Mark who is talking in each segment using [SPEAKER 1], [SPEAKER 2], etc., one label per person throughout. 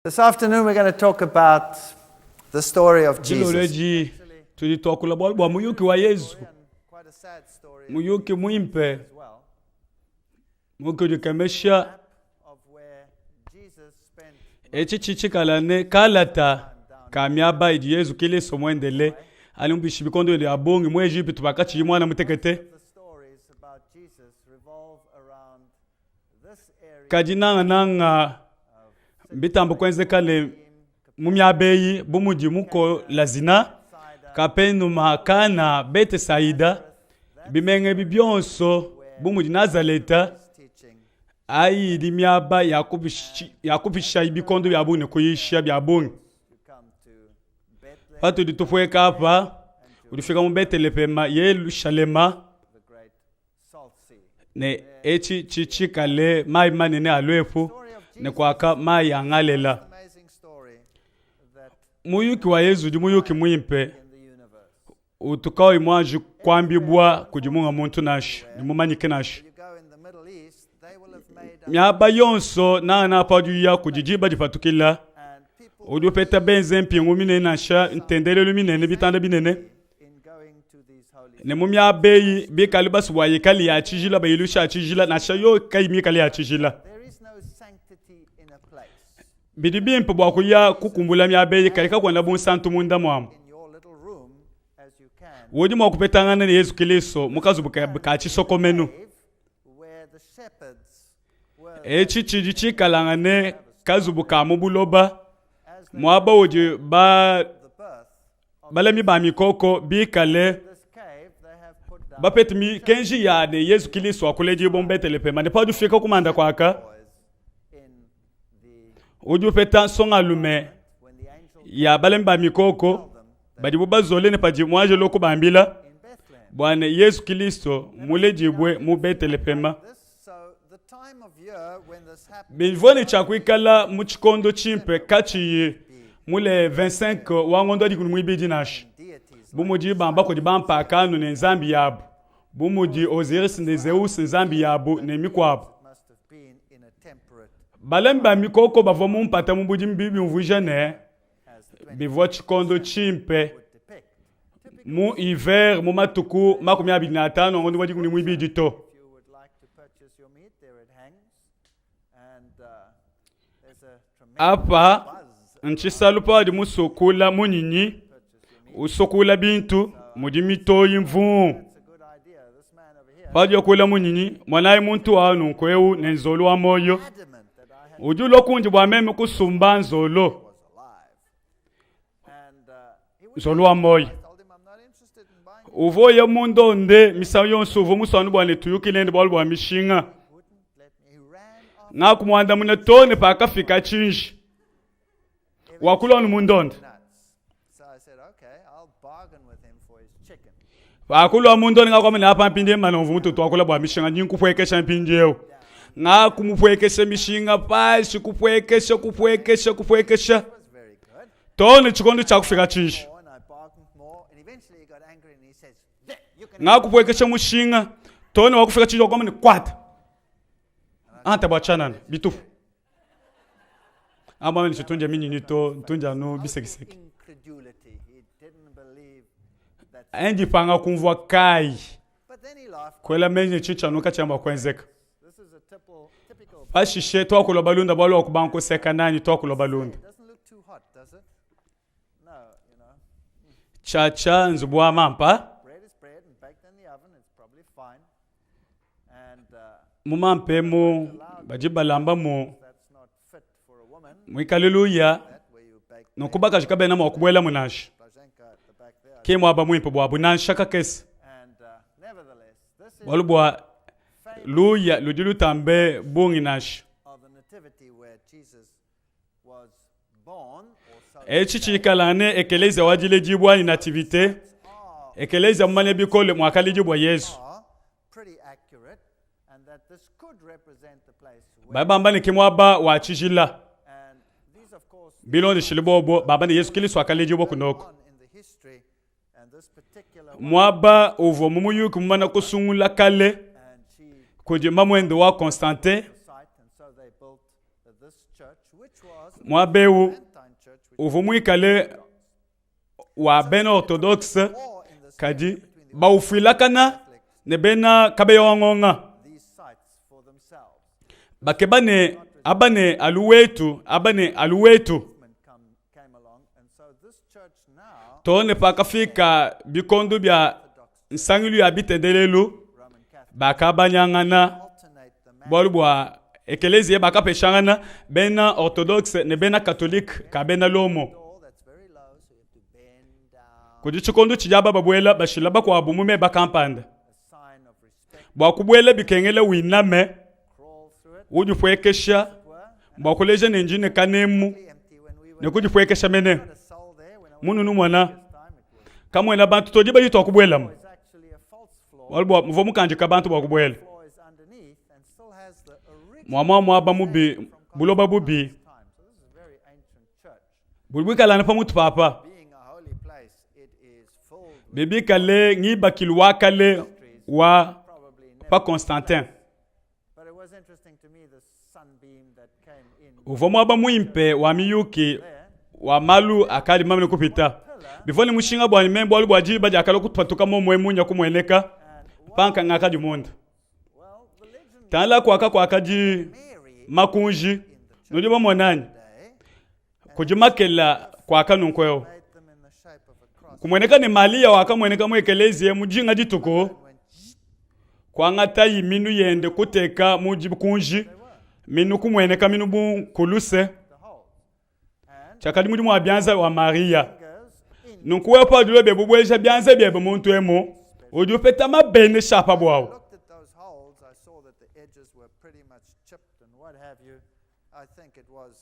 [SPEAKER 1] This afternoon we're going to talk about the story of Jesus.
[SPEAKER 2] Tulitokula bwa muyuki wa Yesu. Muyuki muimpe. Muko dikemesha. Chichikalane kalata kamyaba idi Yesu kile somwendele. Alumbishi bikondo ya bongi mwe Egypt bakati mwana mutekete. Kajinanga nanga bitambo kwenze kale mumyabeyi bumuji muko lazina kapenu makana bete saida bimenge bibyonso bumuji Nazareta ayi limyaba yakubisha ibikondo byabune kuyisha byabune patu ditufweka hapa ulifika mu Betelehema Yerusalema ne echi chichikale mai manene alwefu ne kwaka mai angalela muyuki wa Yesu di muyuki muimpe utukao imwaji kwambibwa kujimunga muntu nashi ni mumanyike nashi myaba yonso na paduya kujijiba difatukila udupeta benze mpingu minene nasha ntendele luminene bitanda binene ne mumyabeyi bikalibas waye kali ya chijila bayilusha chijila nasha yo kaimi kali ya chijila bidibi mpe bwa kuya kukumbula myabeyi kalika kwanda bunsantu munda mwamu wodi mwa kupetangana ne Yesu Kristo mukazu bukachi sokomenu echi chiji kalangane kazubuka mubuloba mwaba wodi balemi ba mikoko bikale bapetimi kenji ya de Yesu Kristo akuleji bo Betelehema ne padu fika kumanda kwaka oju peta songa lume ya balemi ba mikoko badibu bazole ne paji mwaje loko bambila bwana Yesu Kristo mulejibwe mu Betelehema bivone chakwikala mu chikondo chimpe kachi mule 25 wangondo di kunumibidi nashi bumuji bamba ko di bampa kanu ne nzambi yabo bumuji Osiris ne Zeus nzambi yabo ne mikwabo balemba mikoko bavomu mpata mubuji mbibi mvujane bivo chikondo chimpe mu hiver mu matuku makumi abiri na atano ngondo wadi kunimibidi to apa nchisalupa di musokula munyinyi usokula bintu mudi mitoyi mvu padi okula munyinyi mwanayi muntu anu nkweu nenzolo wa moyo ujulo kunji bwa meme kusumba nzolo wa moyo uvoye mundonde misayo yonso uvo musanu bwane tuyukilende bwa mishinga ngakumwanda mune tone pakafika chinji wakula onu mundonde wakula wa mundonde ngakwamene apa mpinde mana uvu mutu wakula bwa mishinga nyinkupwekesha mpinjeo ngakumupwekesha mishinga pashi kupwekesha tone chikondo chakufika chinji ngakupwekesha mushinga tone wakufika chinji wakwamene kwata anta bachanana bitufu ama ni chitunja minyinyi to ntunja no bisekiseki endi panga kumvwa kai kwela menye chicha nuka chamba kwenzeka pashishe to akulo balunda balo akubanko seka nani to akulo balunda chacha nzubwa mampa mumampe mu bajibalamba mu mwikaleluya nokubaka jikabena mu okubwela munashi kemo aba mwimpo bwa bunansha kakesi walubwa luya ludilu tambe bungi nashi chichikalane ekeleza wajile jibwa ni nativite ekeleza mmane bikole mwakali jibwa Yesu baba mbane kimwaba wa chijila bilonde shilibobo baba ni Yesu Kristo akaleji bo kunoko mwaba uvo mumuyuki mumana kusungula kale kuje mamwendo wa Constantin
[SPEAKER 1] this church, which was
[SPEAKER 2] mwabeu
[SPEAKER 1] Byzantine church, which
[SPEAKER 2] uvumwikale wa bena orthodoxe
[SPEAKER 1] war in the
[SPEAKER 2] kadi
[SPEAKER 1] between the
[SPEAKER 2] baufilakana ne bena kabe yongonga
[SPEAKER 1] these sites for themselves.
[SPEAKER 2] bake abane aluwetu
[SPEAKER 1] Came along, and so this church now,
[SPEAKER 2] tone pakafika bikondo bya nsangilu ya bitendelelu
[SPEAKER 1] Roman Catholic,
[SPEAKER 2] bakabanyangana
[SPEAKER 1] alternate the
[SPEAKER 2] bolu bwa ekelezia bakapeshangana bena orthodoxe ne bena catholique ka bena lomo
[SPEAKER 1] door that's very low, so you have to bend down,
[SPEAKER 2] kudi chikondo chijaba babwela bashila bakwa bumume bakampanda
[SPEAKER 1] a sign of respect,
[SPEAKER 2] bwakubwela bikengele winame
[SPEAKER 1] crawl through it.
[SPEAKER 2] ujipwekesha
[SPEAKER 1] Were
[SPEAKER 2] bwakuleje nenjine kanemu
[SPEAKER 1] empty when we were
[SPEAKER 2] nekujipwekesha mene
[SPEAKER 1] not a soul there. When I was
[SPEAKER 2] munu numwana
[SPEAKER 1] this time, it was
[SPEAKER 2] kamwena bantu tojiba yitwa kubwela mu
[SPEAKER 1] it's actually a false floor.
[SPEAKER 2] walibwa muvo mukanjika bantu bwakubwela
[SPEAKER 1] The floor is underneath and still has the original
[SPEAKER 2] mwamwa mwaba mubi
[SPEAKER 1] from
[SPEAKER 2] buloba bubi
[SPEAKER 1] time. So this is a very ancient church.
[SPEAKER 2] bulibwikalana pamutu papa
[SPEAKER 1] Being a holy place, it is filled with
[SPEAKER 2] bibikale ngibakilwakale wa
[SPEAKER 1] probably never.
[SPEAKER 2] pa Constantin
[SPEAKER 1] But it was interesting to me the sunbeam that came in
[SPEAKER 2] uvo mwaba mwimpe wa miyuki
[SPEAKER 1] there.
[SPEAKER 2] wa malu akali mamne kupita bifoni mushinga bwa membo walibwa jiba jakalo kutpatuka momwe munya kumweleka
[SPEAKER 1] And
[SPEAKER 2] panka ngaka jumonda
[SPEAKER 1] well, the legend
[SPEAKER 2] tala kwa akaji
[SPEAKER 1] Mary
[SPEAKER 2] makunji
[SPEAKER 1] in the church
[SPEAKER 2] nuliba monani
[SPEAKER 1] today
[SPEAKER 2] kujimakela kwa kanunkweo
[SPEAKER 1] made them in the shape of a cross.
[SPEAKER 2] kumweneka ni malia wakamweneka mwekelezie mujinga jituko
[SPEAKER 1] When
[SPEAKER 2] kwa ngata yiminu yende kuteka mujikunji minu kumweneka minu bu kuluse
[SPEAKER 1] the holes. And
[SPEAKER 2] chakadi mudimu wa byanza wa Maria
[SPEAKER 1] fingers in.
[SPEAKER 2] nunkuwe pa dule bebu bwesha byanza bebe muntu emo ujupeta mabene shapa bwawo
[SPEAKER 1] Looked at those holes, I saw that the edges were pretty much chipped and what have you. I think it was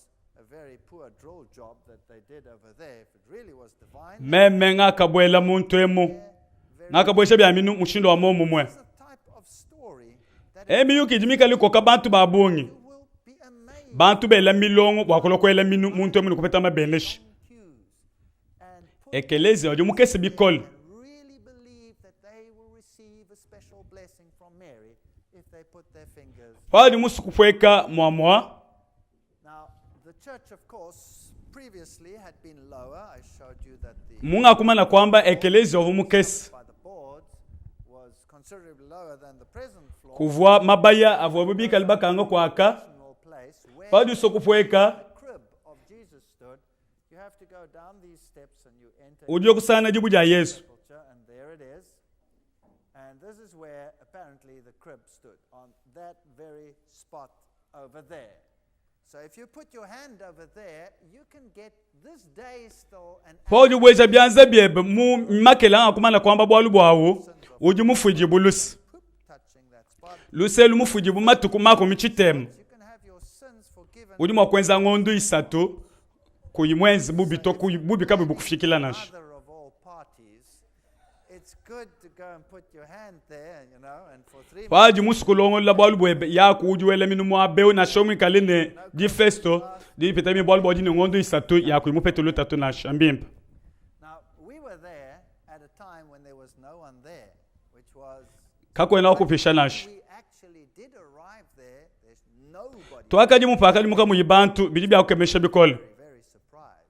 [SPEAKER 1] a very poor drill job that they did over there. If it really was divine,
[SPEAKER 2] meme ngakabwela muntu emo
[SPEAKER 1] very
[SPEAKER 2] ngakabwesha bya minu mushindo wa momu mwe
[SPEAKER 1] it's a type of story that
[SPEAKER 2] emi yuki jimikali koka bantu babungi
[SPEAKER 1] you will be amazed
[SPEAKER 2] bantu bela milongo bwakolokwela minu muntu emo nikupeta mabene shi
[SPEAKER 1] cues and put
[SPEAKER 2] ekelezi ojo mukese bikol
[SPEAKER 1] and really believe that they will receive a special blessing from Mary if they put their fingers.
[SPEAKER 2] padi musukupweka mwamwa
[SPEAKER 1] Now, the church, of course, previously had been lower. I showed you that the
[SPEAKER 2] munga kumana kwamba ekelezi ojo mukese
[SPEAKER 1] by the boards was considerably lower than the present floor.
[SPEAKER 2] kuvwa mabaya avwa bibikali bakanga kwaka
[SPEAKER 1] Original place where
[SPEAKER 2] padi usokupweka
[SPEAKER 1] the crib of Jesus stood. You have to go down these steps and you enter
[SPEAKER 2] ujye kusana jibu ja Yesu
[SPEAKER 1] sepulchre, and there it is. And this is where apparently the crib stood, on that very spot over there. So if you put your hand over there, you can get this day still an
[SPEAKER 2] padi bwesha byanza byebe mu makela anga kumana kwamba bwalu bwawo uji mufuji bulusi
[SPEAKER 1] poop touching that spot.
[SPEAKER 2] luselu mufuji bumatuku mako michitemu
[SPEAKER 1] You can have your sins forgiven.
[SPEAKER 2] udi mwakwenza ng'ondo isatu kuyimwenzi bubito bubika bukufikila nasho
[SPEAKER 1] Mother of all parties. It's good to go and put your hand there, you know, and for 3
[SPEAKER 2] paji musukulongola bwalu bwebe yaku ujuwele minu mwabeu na shomi kaline di festo di pitami bwalu bwadi ni ng'ondo isatu yaku imupetulu tatu nasho ambimpa
[SPEAKER 1] Now, we were there at a time when there was no one there, which was
[SPEAKER 2] kakwena wakupisha nasho
[SPEAKER 1] we actually did arrive there. There's nobody.
[SPEAKER 2] twakaji mupaka muka muyibantu bidi byakukemesha bikole
[SPEAKER 1] Very surprised.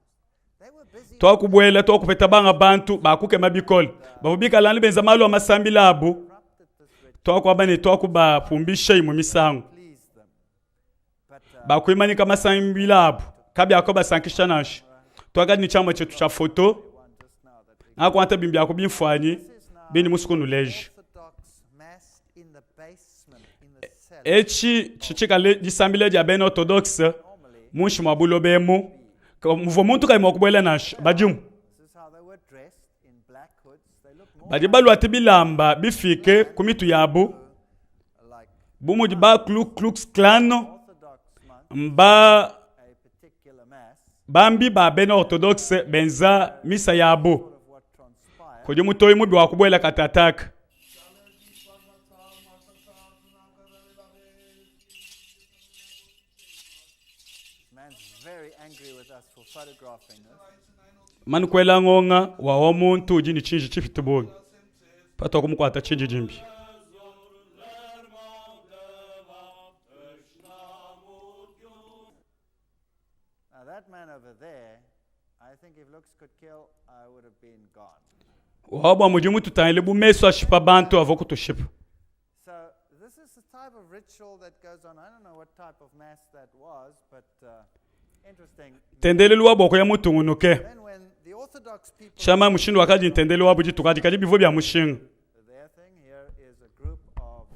[SPEAKER 1] They were busy.
[SPEAKER 2] twakubwela twakupeta banga bantu bakukema bikole babubika lani benza malu amasambi labu
[SPEAKER 1] Interrupted this ritual,
[SPEAKER 2] twakwabane twakubafumbisha imu misango
[SPEAKER 1] please them. But
[SPEAKER 2] bakwimanika amasambi labu kabyako basankisha nasho twakadi ni chama chetu cha foto
[SPEAKER 1] one just now that we
[SPEAKER 2] ngakwanta bimbi yako bimfwanyi
[SPEAKER 1] this is now
[SPEAKER 2] bini musikunuleje
[SPEAKER 1] Orthodox Mass in the basement, in the cellar.
[SPEAKER 2] echi chichikale disambile dia bene orthodoxe
[SPEAKER 1] Normally,
[SPEAKER 2] munshi mwabulobemu muvo muntu kaimwa kubwela nasho bajimu
[SPEAKER 1] this is how they were dressed, in black hoods. They look more
[SPEAKER 2] badi balwati bilamba bifike kumitu yabu
[SPEAKER 1] like
[SPEAKER 2] bumuji ba Klux Klan
[SPEAKER 1] Orthodox monks,
[SPEAKER 2] mba
[SPEAKER 1] a particular Mass,
[SPEAKER 2] bambi ba bene orthodoxe benza misa yabu
[SPEAKER 1] sort of what transpired.
[SPEAKER 2] kuji mutoyi mubi wakubwela katataka
[SPEAKER 1] Man's very angry with us for photographing this.
[SPEAKER 2] mani kwela ngonga wawo muntu uji ni chinji chifite bogi pata kumukwata chinji jimbi
[SPEAKER 1] that man over there, I think if looks could kill, I would have been gone.
[SPEAKER 2] Waba mujimu tutangile bumeso ashipa bantu avoko tushipa.
[SPEAKER 1] So this is the type of ritual that goes on. I don't know what type of mass that was, but interesting.
[SPEAKER 2] Tendele luwa boko ya mutungunuke.
[SPEAKER 1] Then when the Orthodox people
[SPEAKER 2] Shama mushindu wakaji tendele wabu jitukadi kadi bivo bya mushingu.
[SPEAKER 1] their thing, here is a group of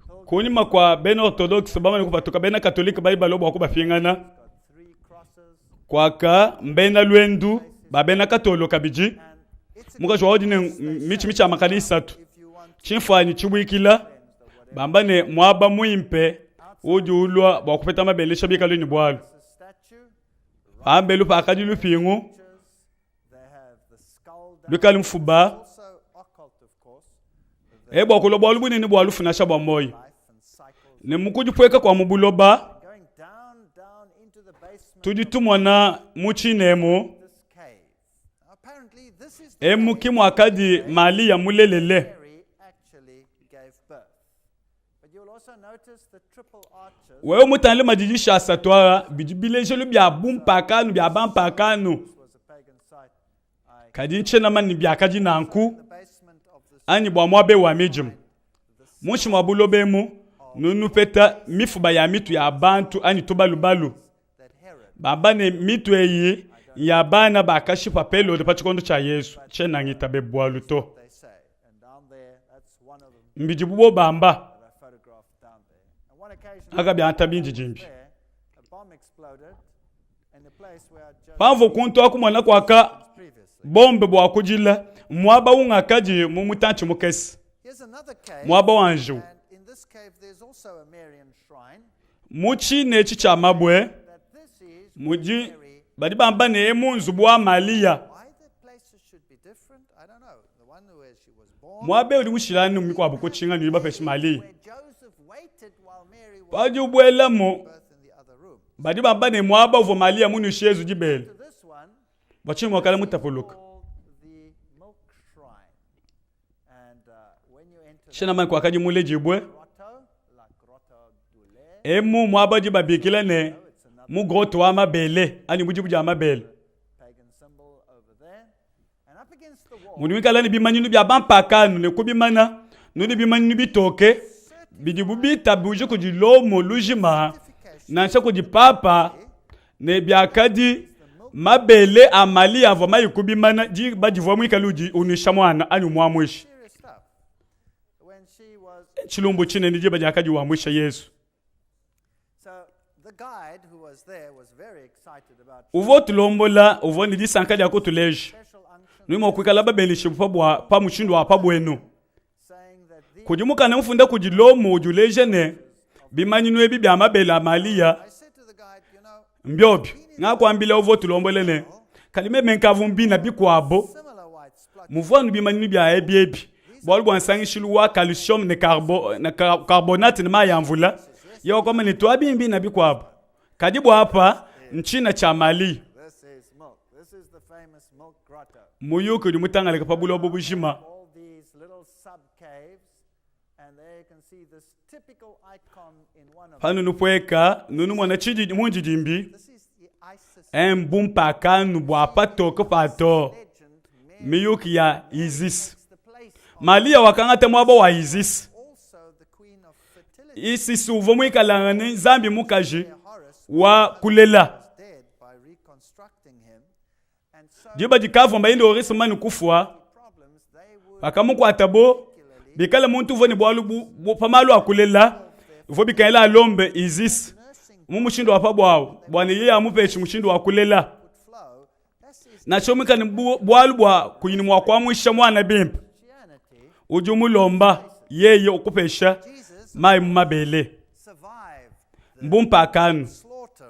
[SPEAKER 1] pilgrims.
[SPEAKER 2] Kunima kwa ben orthodox bama nikupatuka bena katolika bali balobo wakuba fingana.
[SPEAKER 1] Got 3 crosses,
[SPEAKER 2] Kwaka mbena lwendu babena katolo kabiji.
[SPEAKER 1] and it's a
[SPEAKER 2] Muka jwa odine michi amakanisa tu.
[SPEAKER 1] if you want
[SPEAKER 2] Chimfanyi chibwikila bambane mwaba muimpe uju ulwa bakupeta mabelisha bikalo ni bwalo.
[SPEAKER 1] a statue,
[SPEAKER 2] Ambelu pakadi lupingu
[SPEAKER 1] pictures, they have the skull down.
[SPEAKER 2] bikali mfuba.
[SPEAKER 1] Also occult, of course,
[SPEAKER 2] Ebo kulo bwalu buni ni bwalu funasha bwamoyi.
[SPEAKER 1] life and cycles.
[SPEAKER 2] Ne mukuju pweka kwa mubuloba
[SPEAKER 1] Going down into the basement
[SPEAKER 2] tuditumwana muchinemo
[SPEAKER 1] of this cave. Apparently, this is the
[SPEAKER 2] emu
[SPEAKER 1] cave
[SPEAKER 2] kimu akadi mali ya mulelele.
[SPEAKER 1] Mary actually gave birth. But you'll also notice the triple arches.
[SPEAKER 2] Wewe mutanle majijisha asatwara bijibilejelu bya bumpakanu bya bampakanu.
[SPEAKER 1] This was a pagan site. I
[SPEAKER 2] Kadi nchena mani bya kaji nanku
[SPEAKER 1] the basement of this
[SPEAKER 2] ani bwa mwabe wa mijim. Mushi mwabulobe mu nunu peta mifuba ya mitu ya bantu ani tubalubalu.
[SPEAKER 1] that Herod
[SPEAKER 2] Babane mitu eyi ya bana bakashi papelo de pachikondo cha Yesu. Chena ngita bebwalu to.
[SPEAKER 1] they say. And down there, that's one of them
[SPEAKER 2] Mbijibubo bamba.
[SPEAKER 1] that I photographed down there. On one occasion,
[SPEAKER 2] Aga byanta binji jimbi.
[SPEAKER 1] there, a bomb exploded in the place where Joseph
[SPEAKER 2] Pamvo kuntu akumwana kwaka
[SPEAKER 1] previously.
[SPEAKER 2] bombe bwa kujila mwaba unga kaji mumutanchi mukesi.
[SPEAKER 1] Here's another cave.
[SPEAKER 2] Mwaba wanju.
[SPEAKER 1] And in this cave, there's also a Marian shrine.
[SPEAKER 2] Muchi nechi cha mabwe.
[SPEAKER 1] That this is
[SPEAKER 2] Muji
[SPEAKER 1] Mary.
[SPEAKER 2] badi bamba ne emunzu bwa Malia.
[SPEAKER 1] Why the places should be different, I don't know. The one where she was born,
[SPEAKER 2] Mwabe uli mushilani umikwa bukuchinga ni bapeshi Mali.
[SPEAKER 1] where Joseph waited while Mary was
[SPEAKER 2] Badi ubwela mu
[SPEAKER 1] birth in the other room.
[SPEAKER 2] badi bamba ne mwaba uvo Malia munu shezu jibele.
[SPEAKER 1] To this one,
[SPEAKER 2] Bachi mwakala mutapuluka.
[SPEAKER 1] called the milk shrine. And when you enter
[SPEAKER 2] Shena mani kwa kaji mule jibwe.
[SPEAKER 1] the grotto, la grotto d'Ule,
[SPEAKER 2] Emu mwaba jiba bikila ne mu groto wa mabele. Ani mujibu ja mabele.
[SPEAKER 1] pagan symbol over there. And up against the wall,
[SPEAKER 2] Muni wikala ni bimanyinu bya bampakanu ne kubimana. Nuni bimanyinu bitoke. Bidibu bita buji kujilomo lujima. Nansa kujipapa. Ne byakadi mabele amali avo mayikubimana ji badivwa mwikaluji unisha mwana ani mwamwishi.
[SPEAKER 1] serious stuff. When she was,
[SPEAKER 2] Chilumbu chine nije bajakadi wa mwisha Yesu.
[SPEAKER 1] so the guide who was there was very excited about
[SPEAKER 2] Uvo tulombola uvo ni disankadi akutuleji.
[SPEAKER 1] special unction,
[SPEAKER 2] Nuimo kwikala babelishi pabwa pa mushindu wa pabwenu.
[SPEAKER 1] saying that these,
[SPEAKER 2] Kujimuka na mfunda kujilomo ujuleje ne bimanyinu ebi bya mabele amalia
[SPEAKER 1] I said to the guide, you know,
[SPEAKER 2] mbyobi. Ngakwambila uvo tulombola ne. Kalime menkavu mbina bikwabo.
[SPEAKER 1] similar white splotch
[SPEAKER 2] Muvonu bimanyinu bya ebi. Bolu bwansangishilu wa calcium ne carbonate ne mayamvula. Yo kama ni twabimbi na bikwabo. Kadibu hapa nchina cha Mali.
[SPEAKER 1] This is milk. This is the famous milk grotto.
[SPEAKER 2] Muyuko di mutangale kapabulo bubushima.
[SPEAKER 1] All these little sub caves, and there you can see this typical icon in one of them.
[SPEAKER 2] Hanu nupweka nunu mwana chiji munji jimbi.
[SPEAKER 1] This is the Isis
[SPEAKER 2] Embumpa kanu bwa pato kopato.
[SPEAKER 1] legend. Mary
[SPEAKER 2] Miyuki ya Isis.
[SPEAKER 1] is the place of
[SPEAKER 2] Malia wakangate mwabo wa Isis.
[SPEAKER 1] also the queen of fertility.
[SPEAKER 2] Isis uvo mwikalangane zambi mukaji
[SPEAKER 1] Horus
[SPEAKER 2] wa kulela.
[SPEAKER 1] was dead by reconstructing him, and so
[SPEAKER 2] Jiba jikavu mba indi orisi mani kufwa.
[SPEAKER 1] problems they would
[SPEAKER 2] Wakamuku atabo. Bikala muntu uvo ni bwalu pamalu wa kulela. Uvo bikaela alombe Isis.
[SPEAKER 1] nursing
[SPEAKER 2] Mumushindu wa pabwao. Bwani yeye amupechi mushindu wa kulela.
[SPEAKER 1] would flow. This is
[SPEAKER 2] Na chomika ni bwalu bwa kuyinimwa kwa mwisha mwana bimpa.
[SPEAKER 1] Christianity.
[SPEAKER 2] Ujumulomba yeye okupesha
[SPEAKER 1] Jesus
[SPEAKER 2] mai mumabele.
[SPEAKER 1] survived the
[SPEAKER 2] Mbumpakanu.
[SPEAKER 1] slaughter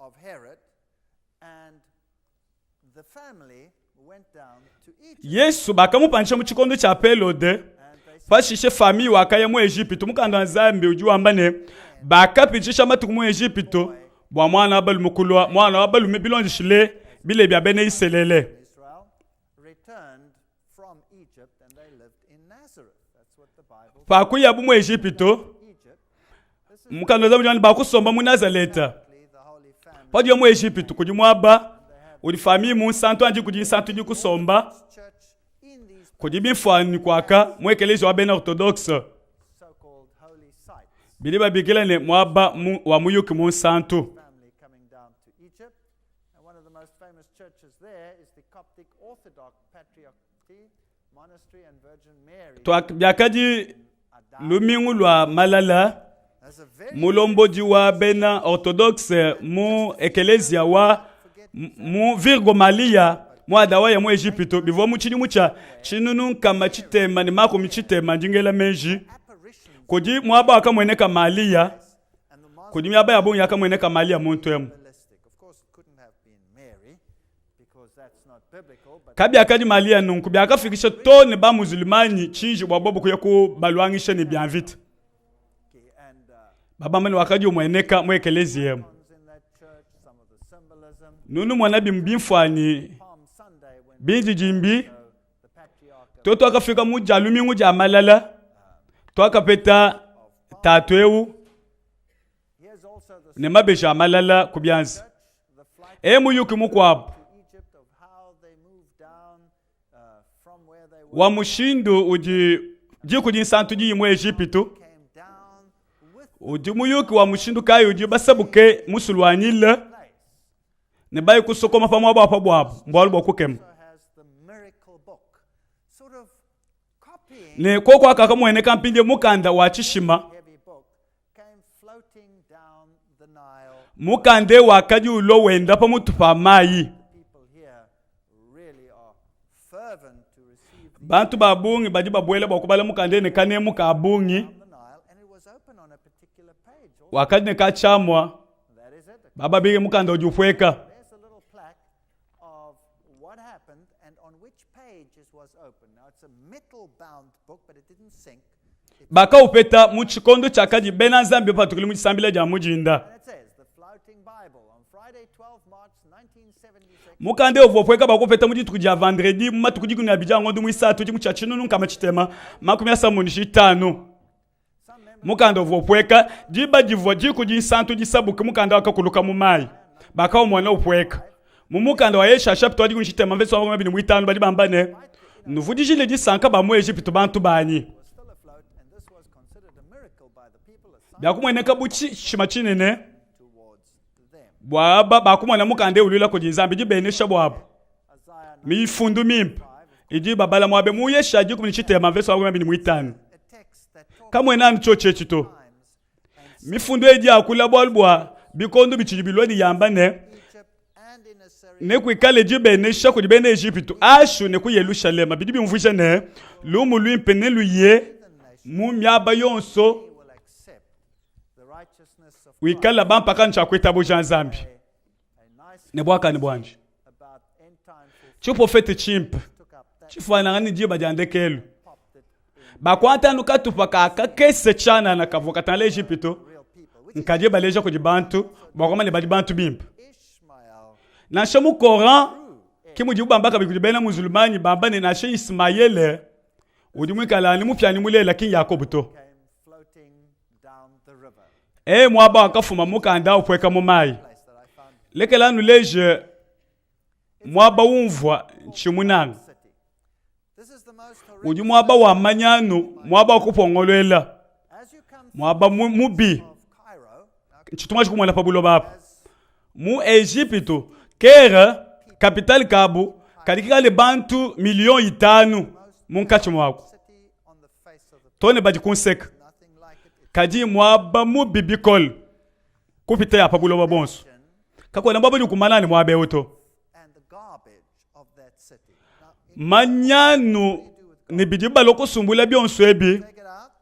[SPEAKER 1] of Herod, and the family went down to Egypt,
[SPEAKER 2] Yesu bakamupanisha mu chikondo cha Pelode.
[SPEAKER 1] and they
[SPEAKER 2] Pashishe fami wakaya mu Egypto mukanda Zambi ujuambane bakapichisha matuku mu Egypto bwa mwana abalu mukulwa mwana abalu mebilonjishile bile bya bene iselele.
[SPEAKER 1] Israel returned from Egypt, and they lived in Nazareth. That's what the Bible
[SPEAKER 2] Pakuya bu mu Egypto
[SPEAKER 1] Egypt. This is
[SPEAKER 2] mukanda Zambi jwani bakusomba mu Nazareta.
[SPEAKER 1] the Holy Family
[SPEAKER 2] Padio mu Egypte kudi mwaba udi famille mu santo anji kudi santo di kusomba
[SPEAKER 1] church in these
[SPEAKER 2] kudi bifani kwaka mu ekelezi wa bena orthodoxe
[SPEAKER 1] so-called holy sites.
[SPEAKER 2] biliba bigila ne mwaba wa muyuki mu santo.
[SPEAKER 1] Family coming down to Egypt, and one of the most famous churches there is the Coptic Orthodox Patriarchate Monastery and Virgin Mary.
[SPEAKER 2] To byakaji lumingu lwa malala
[SPEAKER 1] That's a very
[SPEAKER 2] mulomboji wa bena orthodoxe mu ekelezia wa mu Virgo Maria mu adawa ya mu Egypte bivo mu chini mucha chinunu kama chitema ni mako michitema njingela menji
[SPEAKER 1] apparitions
[SPEAKER 2] kodi mwaba akamweneka Maria
[SPEAKER 1] and the Muslim
[SPEAKER 2] kodi myaba yabo yakamweneka Maria muntu emu
[SPEAKER 1] realistic. Of course, it couldn't have been Mary because that's not biblical, but
[SPEAKER 2] kabi akadi Maria nunku bi akafikisha tone ba musulmani chinji bwabobo kuyeku balwangisha ni bien vite
[SPEAKER 1] okay, and
[SPEAKER 2] baba mani wakadi umweneka mu ekelezia
[SPEAKER 1] icons in that church, some of the symbolism.
[SPEAKER 2] nunu mwana bimbimfani
[SPEAKER 1] Palm Sunday when
[SPEAKER 2] binji jimbi
[SPEAKER 1] the patriarch of
[SPEAKER 2] toto akafika mu jalumingu ja malala to akapeta tatwewu
[SPEAKER 1] here's also the
[SPEAKER 2] ne mabesha malala kubyanzi
[SPEAKER 1] church, the flight
[SPEAKER 2] mu yuki mukwabu
[SPEAKER 1] to Egypt of how they moved down from where they were,
[SPEAKER 2] wa mushindu uji jikudi santu ji mu Egypte
[SPEAKER 1] came down with
[SPEAKER 2] uji muyuki wa mushindu kai uji basabuke musulwanile
[SPEAKER 1] place.
[SPEAKER 2] ne bayi kusokoma pamwa bwa bwabu mbwalu bokukem
[SPEAKER 1] Also has the miracle book, sort of copying
[SPEAKER 2] ne koko akakamweneka mpinde mukanda wa chishima
[SPEAKER 1] heavy book, came floating down the Nile.
[SPEAKER 2] mukande wakaji ulo wenda pamutupa mayi
[SPEAKER 1] The people here really are fervent to receive the
[SPEAKER 2] bantu babungi baji babwele bakubala mukande ne kane mukabungi
[SPEAKER 1] on the Nile, and it was open on a particular page. Also,
[SPEAKER 2] wakati ne kachamwa
[SPEAKER 1] that is it.
[SPEAKER 2] baba bige mukanda ujufweka
[SPEAKER 1] There's a little plaque of what happened and on which page it was open. Now it's a metal-bound book, but it didn't sink.
[SPEAKER 2] baka upeta muchikondo chakaji bena nzambi patukuli muchisambile ja mujinda
[SPEAKER 1] And it says, the Floating Bible, on Friday, 12 March 1976.
[SPEAKER 2] mukande ovopweka bakupeta mujituku ja vendredi mumatuku jikuni abija ngondu mwisatu chimucha chinunu kama chitema makumi asamuni shitano
[SPEAKER 1] Some members
[SPEAKER 2] mukanda ovopweka jiba jivwa jiku jinsantu jisabuke mukanda wakakuluka mumai baka umwana upweka mumukanda wa Yesha chapter wadi kunchitema mveso wa mabini mwitanu badi bambane nuvudijile jisanka ba mu Egypte bantu banyi
[SPEAKER 1] was still afloat, and this was considered a miracle by the people, a sign
[SPEAKER 2] byakumweneka buchi shima chinene
[SPEAKER 1] towards them.
[SPEAKER 2] bwaba bakumwana mukande ulila kujinzambi jibenesha bwabo
[SPEAKER 1] Isaiah 9,
[SPEAKER 2] mifundu mimpa iji babala mwabe mu Yesha jiku nchitema mveso wa mabini mwitanu
[SPEAKER 1] a text that talks
[SPEAKER 2] kamwena nchoche chito
[SPEAKER 1] times and
[SPEAKER 2] mifundu eji akula bwalbwa bikondo bichijibiloni yambane
[SPEAKER 1] Egypt and in Assyria.
[SPEAKER 2] ne kwikale jibenesha kujibene Egypte ashu ne ku Yerusalema bidi bimvusha ne lumu lwimpe ne luye
[SPEAKER 1] The nation
[SPEAKER 2] mu myaba yonso
[SPEAKER 1] will accept the righteousness of Christ.
[SPEAKER 2] wikala bampaka nchakweta boja nzambi
[SPEAKER 1] A nice
[SPEAKER 2] ne bwaka ni bwanje
[SPEAKER 1] about end time fulfillment
[SPEAKER 2] chiprofete chimpa
[SPEAKER 1] took up that,
[SPEAKER 2] chifana ngani jiba jandekelu
[SPEAKER 1] popped it in
[SPEAKER 2] bakwanta nukatupa kakese chana na kavoka tale Egypte
[SPEAKER 1] real people, which
[SPEAKER 2] nkaje baleja kujibantu bakoma ne badibantu bimpa
[SPEAKER 1] Ishmael
[SPEAKER 2] na shamu Koran kimu jibamba bikujibena musulmani bamba ne na she Ismaele udimwikala ni mupyani mule lakini Yakobo to
[SPEAKER 1] came floating down the river.
[SPEAKER 2] mwaba akafuma mukanda upweka mu mai
[SPEAKER 1] Place that I found
[SPEAKER 2] lekela nuleje mwaba umvwa chimunanga
[SPEAKER 1] city. This is the most
[SPEAKER 2] uji
[SPEAKER 1] horrific
[SPEAKER 2] mwaba wa manyanu mwaba okupongolwela
[SPEAKER 1] as you come
[SPEAKER 2] mwaba mubi
[SPEAKER 1] of Cairo. Now,
[SPEAKER 2] chituma chikumwela pabulo bapa mu Egypte kera capital kabu kalikale bantu milioni 5 munkachi mwako
[SPEAKER 1] city on the face of the
[SPEAKER 2] tone baji kunseka
[SPEAKER 1] nothing like it. It's
[SPEAKER 2] kaji mwaba mubi bikol kupita ya pabulo babonso
[SPEAKER 1] nation
[SPEAKER 2] kakwela mwaba jukumanani mwabe uto
[SPEAKER 1] and the garbage of that city. Now, in
[SPEAKER 2] manyanu ni bidiba lokusumbula byonso ebi
[SPEAKER 1] take it out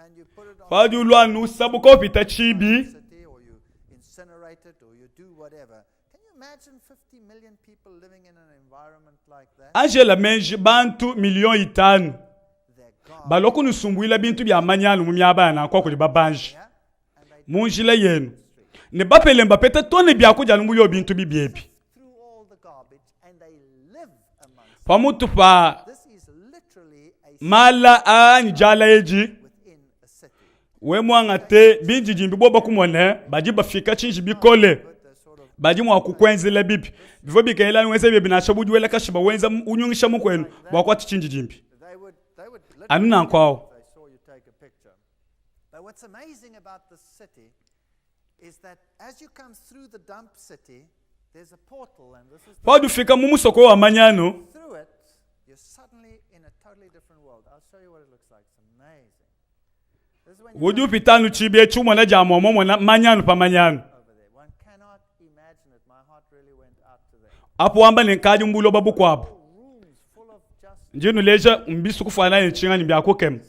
[SPEAKER 1] and you put it on
[SPEAKER 2] fadi ulwanu sabu kopita chibi
[SPEAKER 1] the city, or you incinerate it, or you do whatever. Can you imagine 50 million people living in an environment like that?
[SPEAKER 2] angela menji bantu milioni 5
[SPEAKER 1] They're gone.
[SPEAKER 2] baloku nusumbula bintu bya manyanu mu myabana kwa kuli babanji
[SPEAKER 1] Yeah? And they
[SPEAKER 2] munjila yenu ne bapelemba pete tone byakuja numuyo bintu bibyebi
[SPEAKER 1] through all the garbage and they live amongst.
[SPEAKER 2] pamutu pa
[SPEAKER 1] This is literally a
[SPEAKER 2] mala anjala eji
[SPEAKER 1] within a city.
[SPEAKER 2] we mwanga te binji jimbi boba kumone baji bafika chinji bikole
[SPEAKER 1] But the sort of
[SPEAKER 2] badi mwa kukwenzela bibi bifo bikaela nwese bibi na shabuju wela kashiba wenza unyungisha mukwenu wakwati chinji jimbi
[SPEAKER 1] They would
[SPEAKER 2] anu na kwao.
[SPEAKER 1] they saw you take a picture. But what's amazing about this city is that as you come through the dump city, there's a portal, and this is
[SPEAKER 2] Padu fika mumusoko wa manyano
[SPEAKER 1] through it, you're suddenly in a totally different world. I'll show you what it looks like. It's amazing. This is when you
[SPEAKER 2] wudu pitanu chibie chumwa na jamu momo na manyano pa manyano
[SPEAKER 1] over there. One cannot imagine it. My heart really went out to there.
[SPEAKER 2] apo wamba nenkaji mbulo babu kwabo
[SPEAKER 1] Rooms full of just
[SPEAKER 2] njinu leja mbisu kufana ni chinga ni byako kem
[SPEAKER 1] these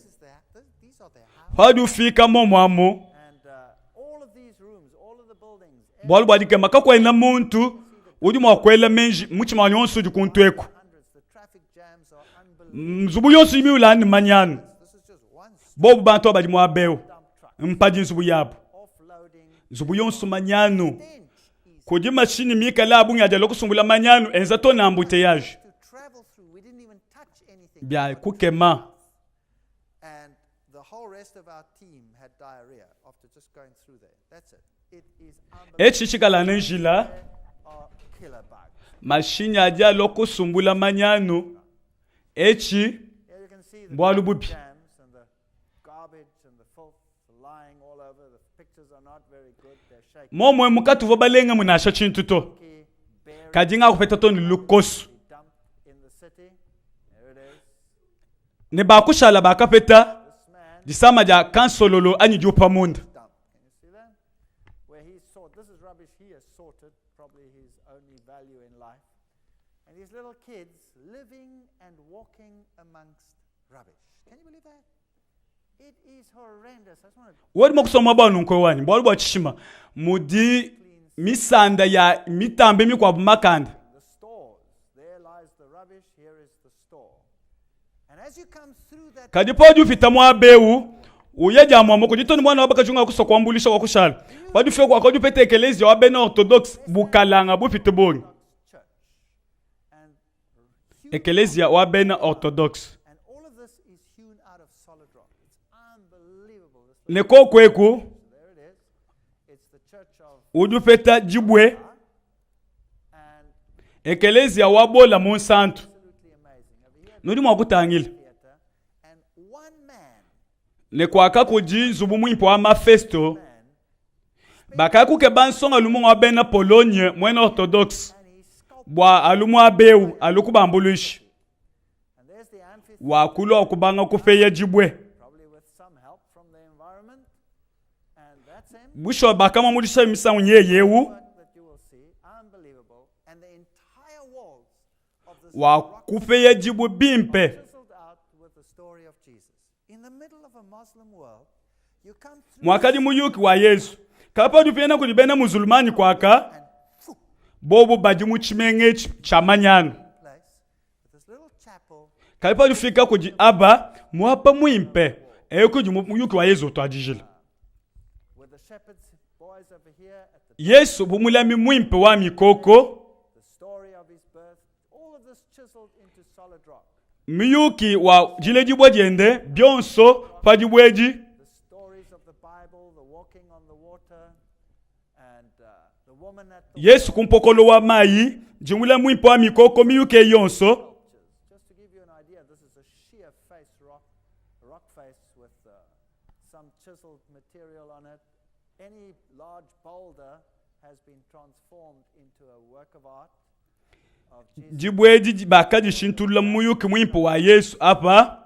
[SPEAKER 1] are their houses.
[SPEAKER 2] padu fika momo amo
[SPEAKER 1] And all of these rooms, all of the buildings,
[SPEAKER 2] bwalu bwadike makakwa ina muntu wudu mwa kwela menji muchima nyonso jikuntweku
[SPEAKER 1] hundreds, the traffic jams are unbelievable.
[SPEAKER 2] mzubu yonso imiula ni manyano
[SPEAKER 1] This is just one
[SPEAKER 2] bobu bantu abadi mwa beo
[SPEAKER 1] dump truck
[SPEAKER 2] mpaji nzubu yabo
[SPEAKER 1] offloading.
[SPEAKER 2] nzubu yonso manyano
[SPEAKER 1] Stench is
[SPEAKER 2] kodi mashini mika labu nyaja lokusumbula manyano enza to na embouteillage
[SPEAKER 1] to travel through. We didn't even touch anything.
[SPEAKER 2] bya kukema
[SPEAKER 1] And the whole rest of our team had diarrhea after just going through there. That's it. It is unbelievable.
[SPEAKER 2] echi shikala nenjila
[SPEAKER 1] There are killer bugs.
[SPEAKER 2] mashini aja lokusumbula manyano echi
[SPEAKER 1] Here you can see the
[SPEAKER 2] Mbwalu
[SPEAKER 1] traffic
[SPEAKER 2] bubi.
[SPEAKER 1] jams and the garbage and the filth lying all over. The pictures are not very good. They're shaky.
[SPEAKER 2] momwe mukatuvo balenga munasha chintu to
[SPEAKER 1] Buried,
[SPEAKER 2] kajinga kupeta to ni lukosu
[SPEAKER 1] dumped in the city. There it is.
[SPEAKER 2] ne bakushala bakapeta
[SPEAKER 1] This man
[SPEAKER 2] disama ja kansololo anyi jupa munda
[SPEAKER 1] dumped. Can you see that? Where he sorted. This is rubbish he has sorted. Probably his only value in life. And these little kids living and walking amongst rubbish. Can you believe that? It is horrendous. I just want to
[SPEAKER 2] wodi mokusoma banu nkwewani bwalu bwa chishima mudi misanda ya mitambe mikwa makanda
[SPEAKER 1] the stores. There lies the rubbish. Here is the store. And as you come through that,
[SPEAKER 2] kadi podi upita mwa beu uyeja mwa moko jitoni mwana wabaka chunga kusokwambulisha kwa kushala padi feko akodi pete ekelezi wa bena orthodox bukalanga bupite boni
[SPEAKER 1] church. And
[SPEAKER 2] ekelezi wa bena orthodox
[SPEAKER 1] and all of this is hewn out of solid rock. It's unbelievable. This
[SPEAKER 2] neko kweku
[SPEAKER 1] there it is. It's the church of
[SPEAKER 2] udupeta jibwe
[SPEAKER 1] and
[SPEAKER 2] ekelezi wa bola monsanto
[SPEAKER 1] absolutely amazing. Over here
[SPEAKER 2] nudi mwa kutangila
[SPEAKER 1] theater and one man
[SPEAKER 2] nekwaka kuji zubu mwimpo wa mafesto bakakuke bansonga lumu wa bena Pologne mwena orthodox
[SPEAKER 1] and he sculpted
[SPEAKER 2] bwa alumu abeu alukubambulishi
[SPEAKER 1] and there's the amphitheater
[SPEAKER 2] wakulu okubanga kufeye jibwe
[SPEAKER 1] probably with some help from the environment and that's him.
[SPEAKER 2] busho bakama mulisha misangu nyeyewu
[SPEAKER 1] Work that you will see unbelievable and the entire walls of this
[SPEAKER 2] wa
[SPEAKER 1] rock
[SPEAKER 2] kufeye jibwe bimpe
[SPEAKER 1] chiseled out with the story of Jesus. In the middle of a Muslim world, you come through
[SPEAKER 2] mwakadi muyuki wa Yesu kapa dupena kudibena muzulmani kwaka
[SPEAKER 1] and phew,
[SPEAKER 2] bobo badi muchimenge chamanyano
[SPEAKER 1] place with this little chapel
[SPEAKER 2] kalipa dufika kuji aba mwapa mwimpe kuji muyuki wa Yesu twajijila
[SPEAKER 1] with the shepherds boys over here at the
[SPEAKER 2] Yesu bumulami mwimpe wa mikoko
[SPEAKER 1] story of his birth, all of this chiseled into solid rock.
[SPEAKER 2] miyuki wa jile jibwe jende byonso pajibweji
[SPEAKER 1] The stories of the Bible, the walking on the water, and the woman at the
[SPEAKER 2] Yesu kumpokolo wa mayi jimula mwimpe wa mikoko miyuki yonso
[SPEAKER 1] sculptures. Just to give you an idea, this is a sheer face rock face with some chiseled material on it. Any large boulder has been transformed into a work of art of Jesus.
[SPEAKER 2] jibweji bakaji shintula muyuki mwimpe wa Yesu apa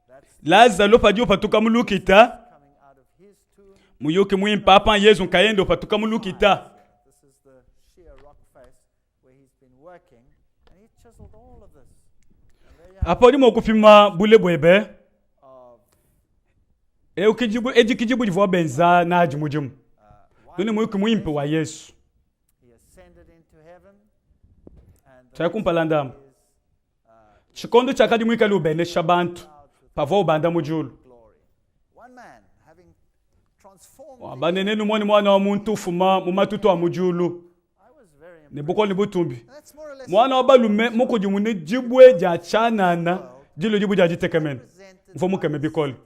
[SPEAKER 1] That's
[SPEAKER 2] Lazaro padi patuka mulukita
[SPEAKER 1] coming out of his tomb.
[SPEAKER 2] muyuki mwimpe apa Yesu nkayendo patuka mulukita
[SPEAKER 1] This is the sheer rock face where he's been working, and he chiseled all of this. And there you have
[SPEAKER 2] apa limo kufima bule bwebe
[SPEAKER 1] of
[SPEAKER 2] ukijibu ejikijibu jivwa benza na jimujimu
[SPEAKER 1] one
[SPEAKER 2] nuni muyuki mwimpe wa Yesu
[SPEAKER 1] he ascended into heaven, and the
[SPEAKER 2] chakumpala ndamu
[SPEAKER 1] is
[SPEAKER 2] chikondo chakadi mwika lubenesha bantu pavo ubanda mujulu
[SPEAKER 1] glory. One man having transformed.
[SPEAKER 2] wabanene numoni mwana wa muntu ufuma mumatutu wa mujulu
[SPEAKER 1] I was very impressed.
[SPEAKER 2] nibuko nibutumbi
[SPEAKER 1] That's more or less
[SPEAKER 2] mwana wa balume mukuji mune jibwe ja chanana jilo jibu ja jitekemene
[SPEAKER 1] represented
[SPEAKER 2] mfo mukeme bikolo
[SPEAKER 1] city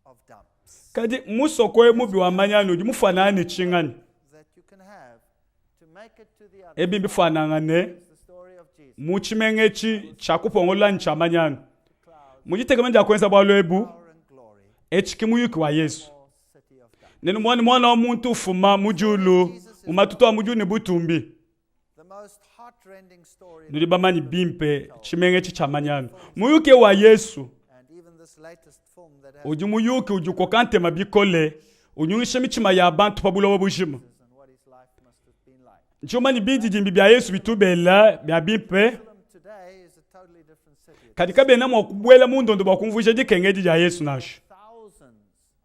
[SPEAKER 1] of dumps
[SPEAKER 2] kadi musokwe mubi wa manyano jimufanani chingani
[SPEAKER 1] that you can have to make make it to the other.
[SPEAKER 2] ebi bifanangane
[SPEAKER 1] It's the story of Jesus.
[SPEAKER 2] muchimengechi chakupongola nchamanyana mujitegemenja kwenza bwalwebu
[SPEAKER 1] Power and glory.
[SPEAKER 2] echikimuyuki wa Yesu
[SPEAKER 1] All city of God.
[SPEAKER 2] nenu mwana omuntu ufuma mujulu umatutu wa mujuni butumbi
[SPEAKER 1] The most heart-rending story.
[SPEAKER 2] nuli bamanyi bimpe chimengechi chamanyana muyuke wa Yesu
[SPEAKER 1] And even this latest film that has
[SPEAKER 2] uji muyuki uji kokante mabikole unyunishe michima ya abantu pabulo bujima
[SPEAKER 1] and what his life must have been like.
[SPEAKER 2] nchomani bindi jimbi bya Yesu bitubela bya bimpe
[SPEAKER 1] Jerusalem today is a totally different city.
[SPEAKER 2] katika bena mwakubwela mundondo bakumvuje jikengeji ja Yesu nasho
[SPEAKER 1] Thousands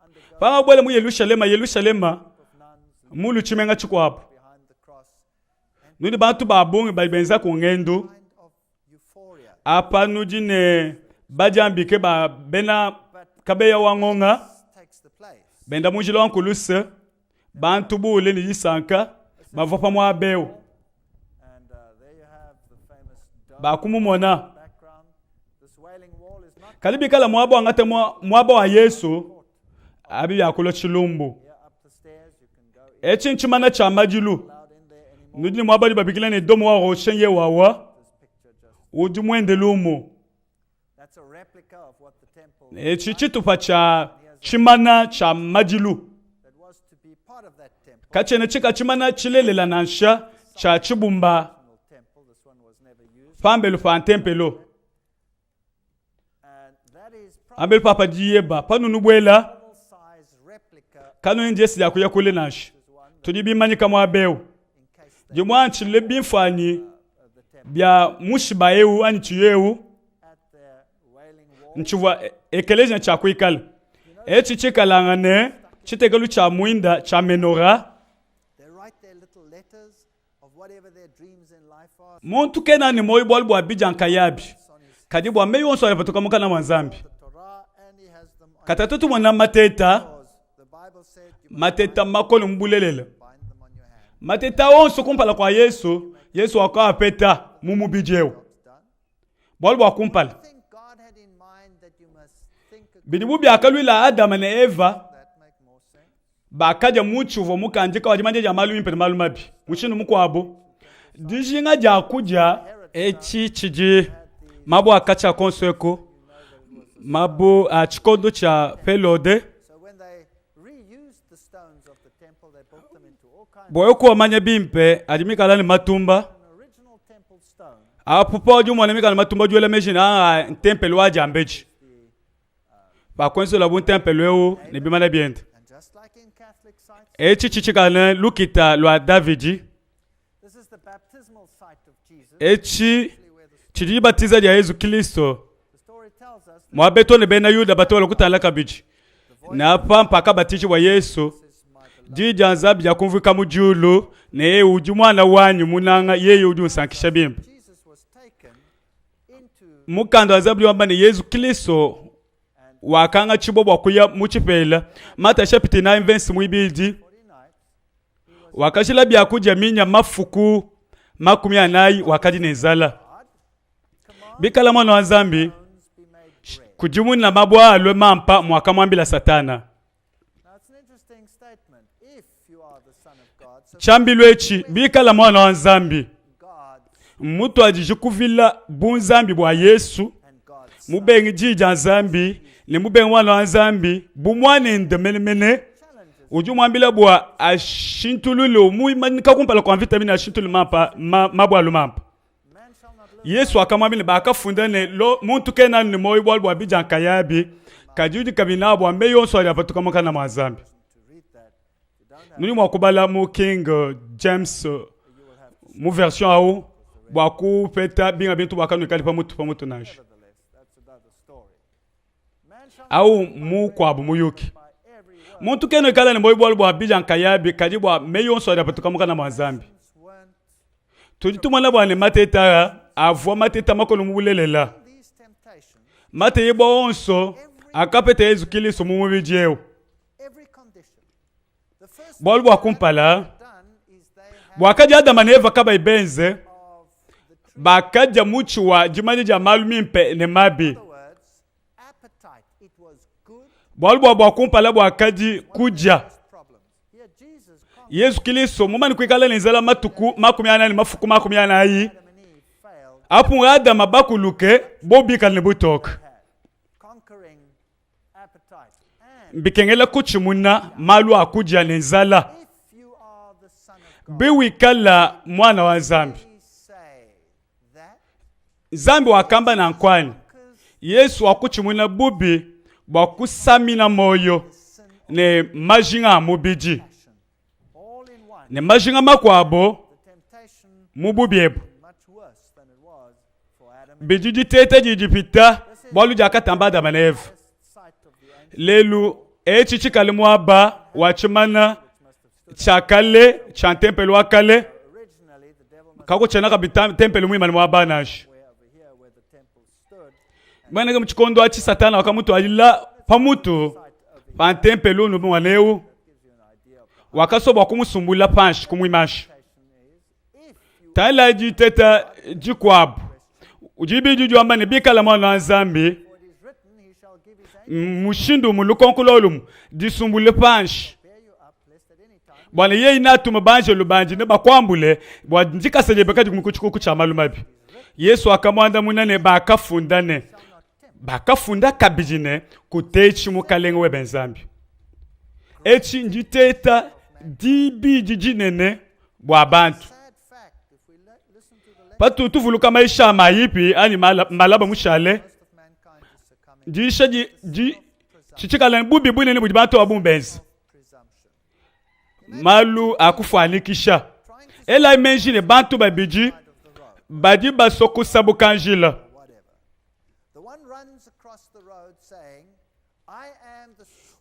[SPEAKER 1] undergo
[SPEAKER 2] pama bwele mu Yerusalema
[SPEAKER 1] of nuns
[SPEAKER 2] mulu chimenga chikwapo
[SPEAKER 1] behind the cross. And
[SPEAKER 2] nuni bantu babungi balibenza ku ngendo
[SPEAKER 1] kind of euphoria.
[SPEAKER 2] apa nujine bajambike ba bena kabeya wangonga
[SPEAKER 1] This takes the place.
[SPEAKER 2] benda mujilo wankuluse bantu bule ni yisanka bavopa mwa beo
[SPEAKER 1] And there you have the famous dome
[SPEAKER 2] bakumumona
[SPEAKER 1] background. This Wailing Wall is not
[SPEAKER 2] kalibikala mwabo angate mwabo wa Yesu abi yakulo chilumbu
[SPEAKER 1] here up the stairs. You can go in,
[SPEAKER 2] echinchimana cha majilu
[SPEAKER 1] allowed in there anymore.
[SPEAKER 2] nujini mwabo babikila ni domo wa roshenye wawa
[SPEAKER 1] This picture just
[SPEAKER 2] uji mwende lumo
[SPEAKER 1] that's a replica of what the temple
[SPEAKER 2] echi chitupa cha chimana cha majilu
[SPEAKER 1] that was to be part of that temple.
[SPEAKER 2] kachene chika chimana chilelela nansha cha chibumba
[SPEAKER 1] Original temple. This one was never used.
[SPEAKER 2] pambelu pa tempelo
[SPEAKER 1] And that is
[SPEAKER 2] ambelu papa jiyeba panunu bwela
[SPEAKER 1] probable size replica
[SPEAKER 2] kanu njesi ya kuya kule nashi
[SPEAKER 1] is one
[SPEAKER 2] tudibimanyika mwa beu
[SPEAKER 1] in case they
[SPEAKER 2] jumwanchi le bimfanyi
[SPEAKER 1] the temple
[SPEAKER 2] bya mushiba eu ani chiyeu
[SPEAKER 1] at the Wailing Wall.
[SPEAKER 2] nchuva ekeleja cha kuikala echi chikalangane chitekelu cha muinda cha menora
[SPEAKER 1] They write their little letters of whatever their dreams in life are.
[SPEAKER 2] muntu kena ni moyi bwali bwa bijan kayabi
[SPEAKER 1] It's on his
[SPEAKER 2] kadi bwa meyo onso alipatoka mukana mwanzambi
[SPEAKER 1] the Torah, and he has them on
[SPEAKER 2] katatutu mwana mateta
[SPEAKER 1] because the Bible said you must
[SPEAKER 2] mateta makolo mbulelela
[SPEAKER 1] bind them on your hand.
[SPEAKER 2] mateta onso kumpala kwa Yesu akawapeta mumubijeu
[SPEAKER 1] It's done.
[SPEAKER 2] bwali bwa kumpala
[SPEAKER 1] I think God had in mind that you must think
[SPEAKER 2] bidibu byakalwila Adama na Eva
[SPEAKER 1] that make more sense.
[SPEAKER 2] bakaja muchuvo mukanjika wajimanje ja malu impene malu mabi muchinu mukwabo dijinga ja kuja echi chiji mabo akacha konseko mabo chikondo cha pelode
[SPEAKER 1] So when they reused the stones of the temple, they built them into all kinds
[SPEAKER 2] boyo ko manya bimpe ajimikala ni matumba
[SPEAKER 1] of an original temple stone.
[SPEAKER 2] apupo jumo na mikala matumba juele mejina tempele waja ambeji ba konso la bun tempele weo ni bimana biende
[SPEAKER 1] And just like in Catholic sites,
[SPEAKER 2] echi chichikala lukita lwa Davidi
[SPEAKER 1] this is the baptismal site of Jesus.
[SPEAKER 2] echi
[SPEAKER 1] Actually where the
[SPEAKER 2] chijibatiza ya Yesu Kristo
[SPEAKER 1] story tells us that
[SPEAKER 2] mwabetone bena yuda batola kutala kabiji na pampa kabatichi wa Yesu
[SPEAKER 1] this is my beloved.
[SPEAKER 2] jijanza bya kumvika mujulu ne uju mwana wanyu munanga yeye uju sankisha bimba
[SPEAKER 1] Jesus was taken into
[SPEAKER 2] mukando azabli wamba ne Yesu Kristo wakanga chibo bwa kuya muchipela mata chapter 9 verse mwibidi
[SPEAKER 1] 40 nights.
[SPEAKER 2] wakashila bya kuja minya mafuku makumi anayi wakati nezala
[SPEAKER 1] Command
[SPEAKER 2] bikala mwana wa zambi
[SPEAKER 1] stones be made bread.
[SPEAKER 2] kujimu na mabwa alwe mampa mwaka mwambila satana
[SPEAKER 1] Now it's an interesting statement. If you are the Son of God, so
[SPEAKER 2] chambilwechi bikala mwana wa zambi
[SPEAKER 1] God's
[SPEAKER 2] mutu ajijikuvila bunzambi bwa Yesu
[SPEAKER 1] and God's
[SPEAKER 2] mubengi jija zambi ne mubengi mwana wa zambi bumwane ndemelemene
[SPEAKER 1] challenges.
[SPEAKER 2] uju mwambila bwa ashintululo muimanika kumpala kwa vitamini ashintulu mapa mabwa lumampa
[SPEAKER 1] Man shall not live
[SPEAKER 2] Yesu akamwambile bakafunda ne lo muntu kena ni moyi bwa bijan kayabi kajudi kabina bwa meyo so ali apatuka mukana mwazambi
[SPEAKER 1] to read that. You don't have
[SPEAKER 2] nuni mwakubala mu King James
[SPEAKER 1] you will have to
[SPEAKER 2] mu version au bwa kupeta binga bintu bakanu kalipa mutu nashi
[SPEAKER 1] nevertheless. That's another story. Man shall
[SPEAKER 2] au mu kwabu muyuki
[SPEAKER 1] by every word.
[SPEAKER 2] muntu keno kala ni moyi bwa bijan kayabi kaji bwa meyo so ali apatuka mukana mwazambi
[SPEAKER 1] Weren't
[SPEAKER 2] tujitumana bwa ne mateta avwa mateta makolo mubulelela
[SPEAKER 1] these temptations,
[SPEAKER 2] mate yebo onso akapeta Yesu Kristo mumubijeu
[SPEAKER 1] every condition. The first
[SPEAKER 2] bwali bwa kumpala
[SPEAKER 1] done is they have
[SPEAKER 2] bwakaja Adama na Eva kaba ibenze
[SPEAKER 1] of the true.
[SPEAKER 2] bakaja muchiwa jimani ja malumi mpe ne mabi
[SPEAKER 1] In other words, appetite. It was good.
[SPEAKER 2] bwali bwa kumpala bwakaji kuja
[SPEAKER 1] Problems. Here
[SPEAKER 2] Yesu Kristo mumani kwikala nenzala matuku makumi anani mafuku makumi anayi apu Adamu bakuluke bobika ne butoka mbikengela kuchimuna malu akuja nenzala biwikala mwana wa Zambi Zambi wakamba na nkwani Yesu wakuchimuna bubi wakusamina moyo ne majinga amubiji ne majinga makwabo mububiebo bijiji tete jijipita bolu jakatamba Adamu na Eva lelu chichikale mwaba wachimana chakale chantempelo wakale kako chana kabita tempelo mwima mwaba nashi mwana mchikondo achi satana wakamutu alila pamutu pantempelo no mwaneu wakasoba kumusumbula panshi kumwimashi tala jiteta jikwabu ujibi juju ambane bikala mwana wa Zambi mushindu mulukonkulolum disumbule panshi bwana yeye natuma banje lubanji ne bakwambule bwa ndika sejebe kadi kumikuchuku cha malumabi Yesu akamwanda munane bakafunda kabijine kutechi mukalenge we benzambi echi njiteta dibi jijinene bwa bantu patu tuvuluka maisha mayipi ani malaba mushale jisha chichikala bubi bunene budi bantu abumbenzi malu akufanikisha ela imagine bantu babiji badi basoko sabukanjila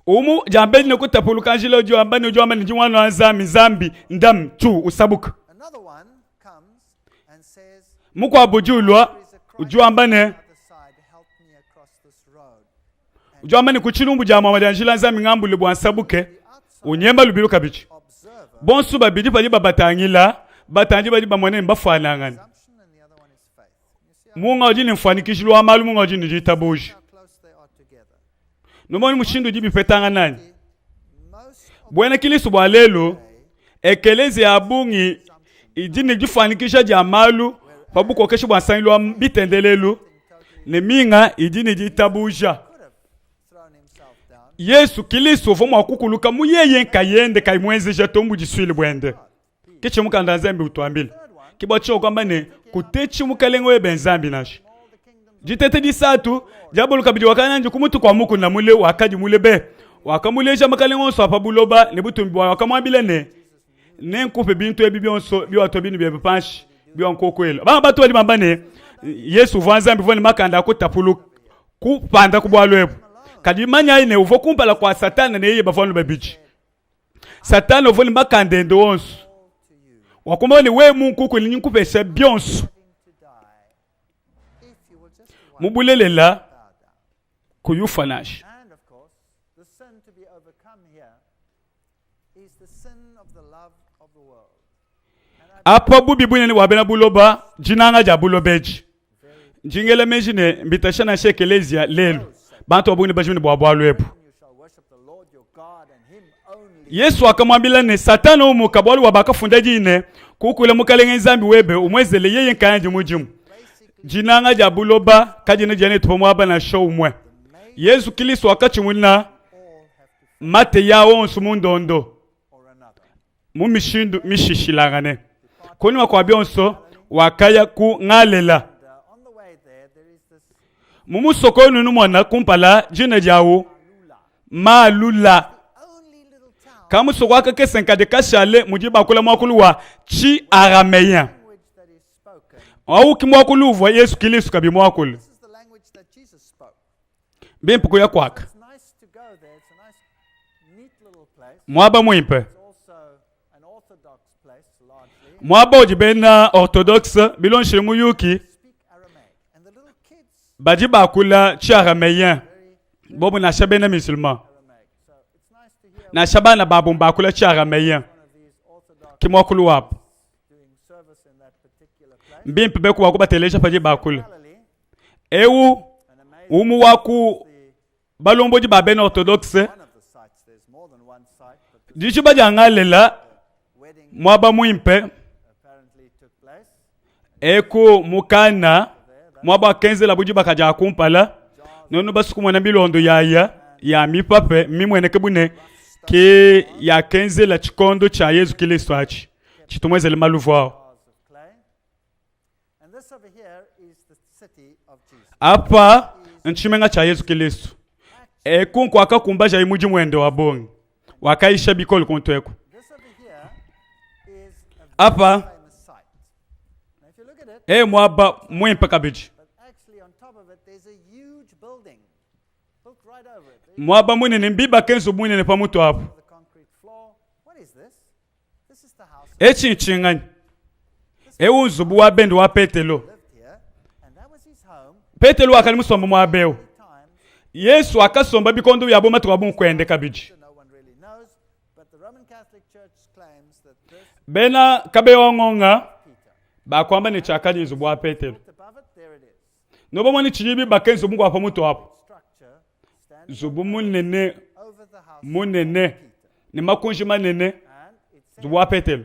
[SPEAKER 2] umu jambeni ne kutapulukanjila ojo ambani njimwana wa Zambi ndam chu usabuka muko abujulwa ujo ambane ujo ambane kuchilumbu jama wadanjila Zambi ngambule bwa sabuke unyemba lubiru kabichi bonsu babidi bali babatangila batanji bali bamone mbafanangana munga ojini mfanikishilwa amalu munga ojini jitabuji nomoni mushindu jibi petanga nani bwena kilisu bwa lelo ekelezi abungi ijini jifanikisha jamalu pabuko keshi bwa sanilwa bitendelelu ne minga ijini jitabuja Yesu Kristo vomo akukuluka muyeye nkayende kaimwenze jetombu jiswile bwende kichi mukanda Zambi utwambile kibacho kwamba ne kutechi mukalengo we benzambi nashi jitete disatu jabuluka bidi wakananje kumutu kwa muku na mule wakaji mule be wakamuleja makalengo so apabuloba ne butumbi wakamwabile ne nkupe bintu ebibionso biwato binu bye panshi bionkokwelo ba batu bali mambane Yesu vanzambi vone makanda akutapulu kupanda kubwalwebo kadimanya ine uvo kumpala kwa satana ne yeye bavonu babiji satana uvoni makandende wonso wakumoni we mungu kulinyukupesha byonso mubulelela kuyufanashi apa bubi bunene wabena buloba jinanga ja bulobeji njingele mejine mbitashana shekelezia lelo bantu abuni bajuni bwa lwepo Yesu akamwambila ne satana umukabwalu wabakafunda jine kukule mukalenge Zambi webe umwezele yeye nkanje mujimu jinanga ja buloba kajine jane tupomwaba na show mwe Yesu Kristo akachimuna mate ya onsu mundondo mumishindu mishishilangane koni wakwabionso wakaya ku ngalela mumusoko nunu mwana kumpala jine jawo malula kamusoko akakesenka de kashale mujiba kula mwakulu wa chi arameyen au kimwakulu wa Yesu Kristo kabi mwakulu bimpuko ya kwaka mwaba mwimpe mwaba ojibena orthodox bilonshire muyuki bajiba kula chi arameyen bobu na shabena musulman na shabana babu mbakula chi arameyen kimwakulu wapo mbimpe beku wakubatelesha paji bakula ewu umu waku balombo di babena orthodoxe Dichiba jangalela
[SPEAKER 1] wedding
[SPEAKER 2] mwaba muimpe
[SPEAKER 1] apparently took place.
[SPEAKER 2] eko mukana mwaba kenzela buji bakaja kumpala nono basukumwana bilondo ya mipape mimweneke bune ke ya kenzela chikondo cha Yesu Kristo achi chitumwezele maluvu ao.
[SPEAKER 1] Jars of clay. And this over here is the city of Jesus.
[SPEAKER 2] Apa nchimenga cha Yesu Kristo eko kwaka kumbaja imuji mwende wa bongi wakaisha bikolo kontweko.
[SPEAKER 1] This over here is
[SPEAKER 2] Apa
[SPEAKER 1] a famous site. Now if you look at it,
[SPEAKER 2] mwaba mwimpe kabiji
[SPEAKER 1] but actually on top of it there's a huge building built right over it. There's
[SPEAKER 2] mwaba munene mbiba kenzo munene pamutu hapo
[SPEAKER 1] the concrete floor. What is this? This is the house
[SPEAKER 2] echinchingani euzubu wa bendo wa Petelo.
[SPEAKER 1] lived here, and that was his home.
[SPEAKER 2] Petelo akali musomba mwabeo
[SPEAKER 1] Many times,
[SPEAKER 2] Yesu akasomba bikondo byabo matuka bunkwende kabiji
[SPEAKER 1] so no one really knows, but the Roman Catholic Church claims that this
[SPEAKER 2] bena kabewa ngonga
[SPEAKER 1] Peter.
[SPEAKER 2] bakwamba ni chakali nzubu wa Petelo
[SPEAKER 1] Looked above it, there it is.
[SPEAKER 2] nobo moni chibibi bakenzo mungu hapo mutu hapo
[SPEAKER 1] Structure standing
[SPEAKER 2] zubu munene
[SPEAKER 1] over the house
[SPEAKER 2] munene
[SPEAKER 1] of Peter.
[SPEAKER 2] ni makunji manene
[SPEAKER 1] And it says,
[SPEAKER 2] zubu wa Petelo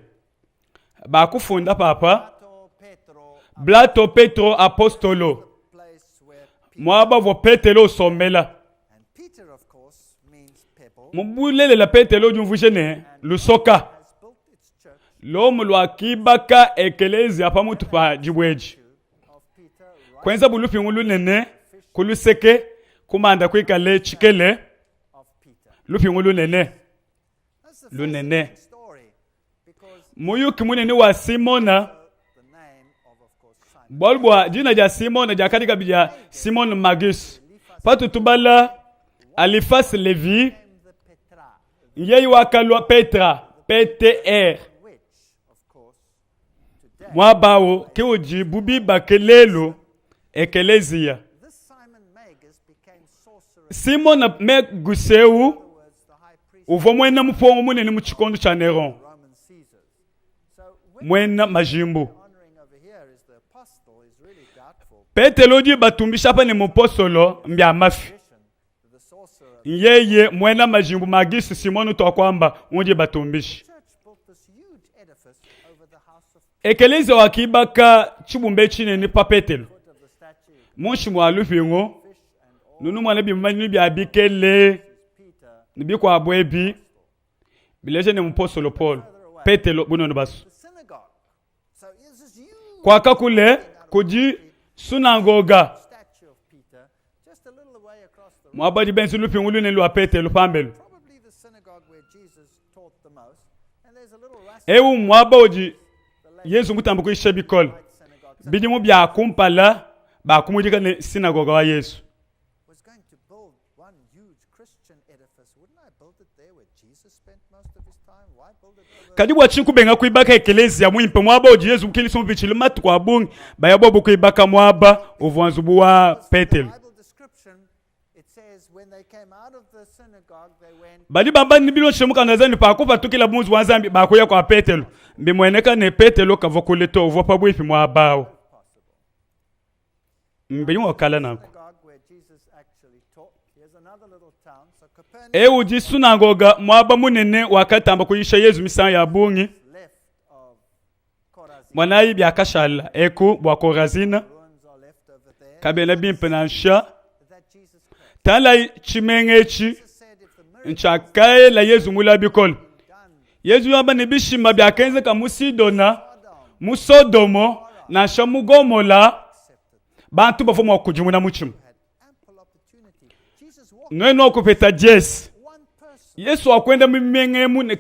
[SPEAKER 2] bakufunda papa
[SPEAKER 1] Plato Petro,
[SPEAKER 2] Blato Petro apostolo
[SPEAKER 1] the place where Peter,
[SPEAKER 2] mwaba vo Petelo somela
[SPEAKER 1] and Peter of course means pebble,
[SPEAKER 2] mubulele la Petelo jumvushene lusoka
[SPEAKER 1] has built its church
[SPEAKER 2] lomu lwakibaka ekelezi apa mutu pa jibweji
[SPEAKER 1] of Peter right
[SPEAKER 2] kwenza bulupi ngulu nene kuluseke kumanda kwikale chikele
[SPEAKER 1] of Peter.
[SPEAKER 2] lupi ngulu nene
[SPEAKER 1] That's the
[SPEAKER 2] lunene
[SPEAKER 1] fascinating story because
[SPEAKER 2] muyuki munene wa Simona
[SPEAKER 1] the name of course Simon.
[SPEAKER 2] bolbwa jina ja Simona ja katika bija Simon Magus patu tubala Alifas Levi
[SPEAKER 1] Named the Petra,
[SPEAKER 2] yeyi wakalwa Petra PTR
[SPEAKER 1] which of course today
[SPEAKER 2] mwabawo kiuji bubi bakelelo ekelezia
[SPEAKER 1] this Simon Magus became sorcerer.
[SPEAKER 2] Simon Meguseu
[SPEAKER 1] In other words, the high priest
[SPEAKER 2] uvo mwena mupongo munene muchikondo cha Neron
[SPEAKER 1] of Roman Caesars. So when
[SPEAKER 2] mwena majimbo
[SPEAKER 1] honoring over here is the apostle is really doubtful.
[SPEAKER 2] Petelo ji batumbisha hapa ni mupostolo mbya mafi
[SPEAKER 1] Tradition, the sorcerer
[SPEAKER 2] yeye mwena majimbo magisi Simonu to kwamba unje batumbishi
[SPEAKER 1] church built this huge edifice over the house of
[SPEAKER 2] ekeleze wakibaka chibumbe chinene pa Petelo
[SPEAKER 1] foot of the statue,
[SPEAKER 2] munshi mwalupingo
[SPEAKER 1] fish and all
[SPEAKER 2] nunu mwana bimani bya bikele
[SPEAKER 1] Peter
[SPEAKER 2] nibikwa abwebi bileje ne mupostolo Paul Petelo bunono basu
[SPEAKER 1] the synagogue. So this is huge
[SPEAKER 2] kwaka kule kuji sunagoga
[SPEAKER 1] statue of Peter just a little way across the road.
[SPEAKER 2] mwabadi bensi lupingo lunene lwa Petelo pambelo
[SPEAKER 1] Probably the synagogue where Jesus taught the most. And there's a little rustic
[SPEAKER 2] ewu mwaba oji Yesu mutambo kuisha bikol
[SPEAKER 1] synagogue.
[SPEAKER 2] bidimu bya kumpala bakumujika ne sinagoga wa Yesu
[SPEAKER 1] Was going to build one huge Christian edifice. Wouldn't I build it there where Jesus spent most of his time? Why build it over
[SPEAKER 2] kadi bwachinku benga kuibaka ekelezi ya mwimpe mwaba oji Yesu mukilisi mubichili matu kwa bungi bayabobo kuibaka mwaba uvanzubu wa
[SPEAKER 1] the
[SPEAKER 2] Petelo
[SPEAKER 1] Bible description? It says when they came out of the synagogue, they went
[SPEAKER 2] bali bamba nibilo shemuka nazani pakupa tukila munzu wanzambi bakuya kwa Petelo mbimweneka ne Petelo kavokuleto uvopa bwipi mwabao mbinyo wakala nako
[SPEAKER 1] synagogue where Jesus actually taught. Here's another little town. So Capernaum
[SPEAKER 2] ewu ji sunagoga mwaba munene wakatamba kuyisha Yesu misana ya bungi
[SPEAKER 1] left of Chorazin.
[SPEAKER 2] mwanayi byakashala eku bwa Korazina
[SPEAKER 1] Ruins are left over there.
[SPEAKER 2] kabena bimpenansha
[SPEAKER 1] That Jesus Christ.
[SPEAKER 2] tala chimengechi
[SPEAKER 1] Jesus said if the miracle
[SPEAKER 2] nchakaye la Yesu mula bikolo
[SPEAKER 1] done
[SPEAKER 2] Yesu yamba nibishima byakenze ka musidona
[SPEAKER 1] Sodom
[SPEAKER 2] musodomo na shamugomola bantu bafoma kujumuna muchimu
[SPEAKER 1] had ample opportunity. Jesus walked
[SPEAKER 2] nweno okupeta Jesi
[SPEAKER 1] one person.
[SPEAKER 2] Yesu akwenda mimengemu ne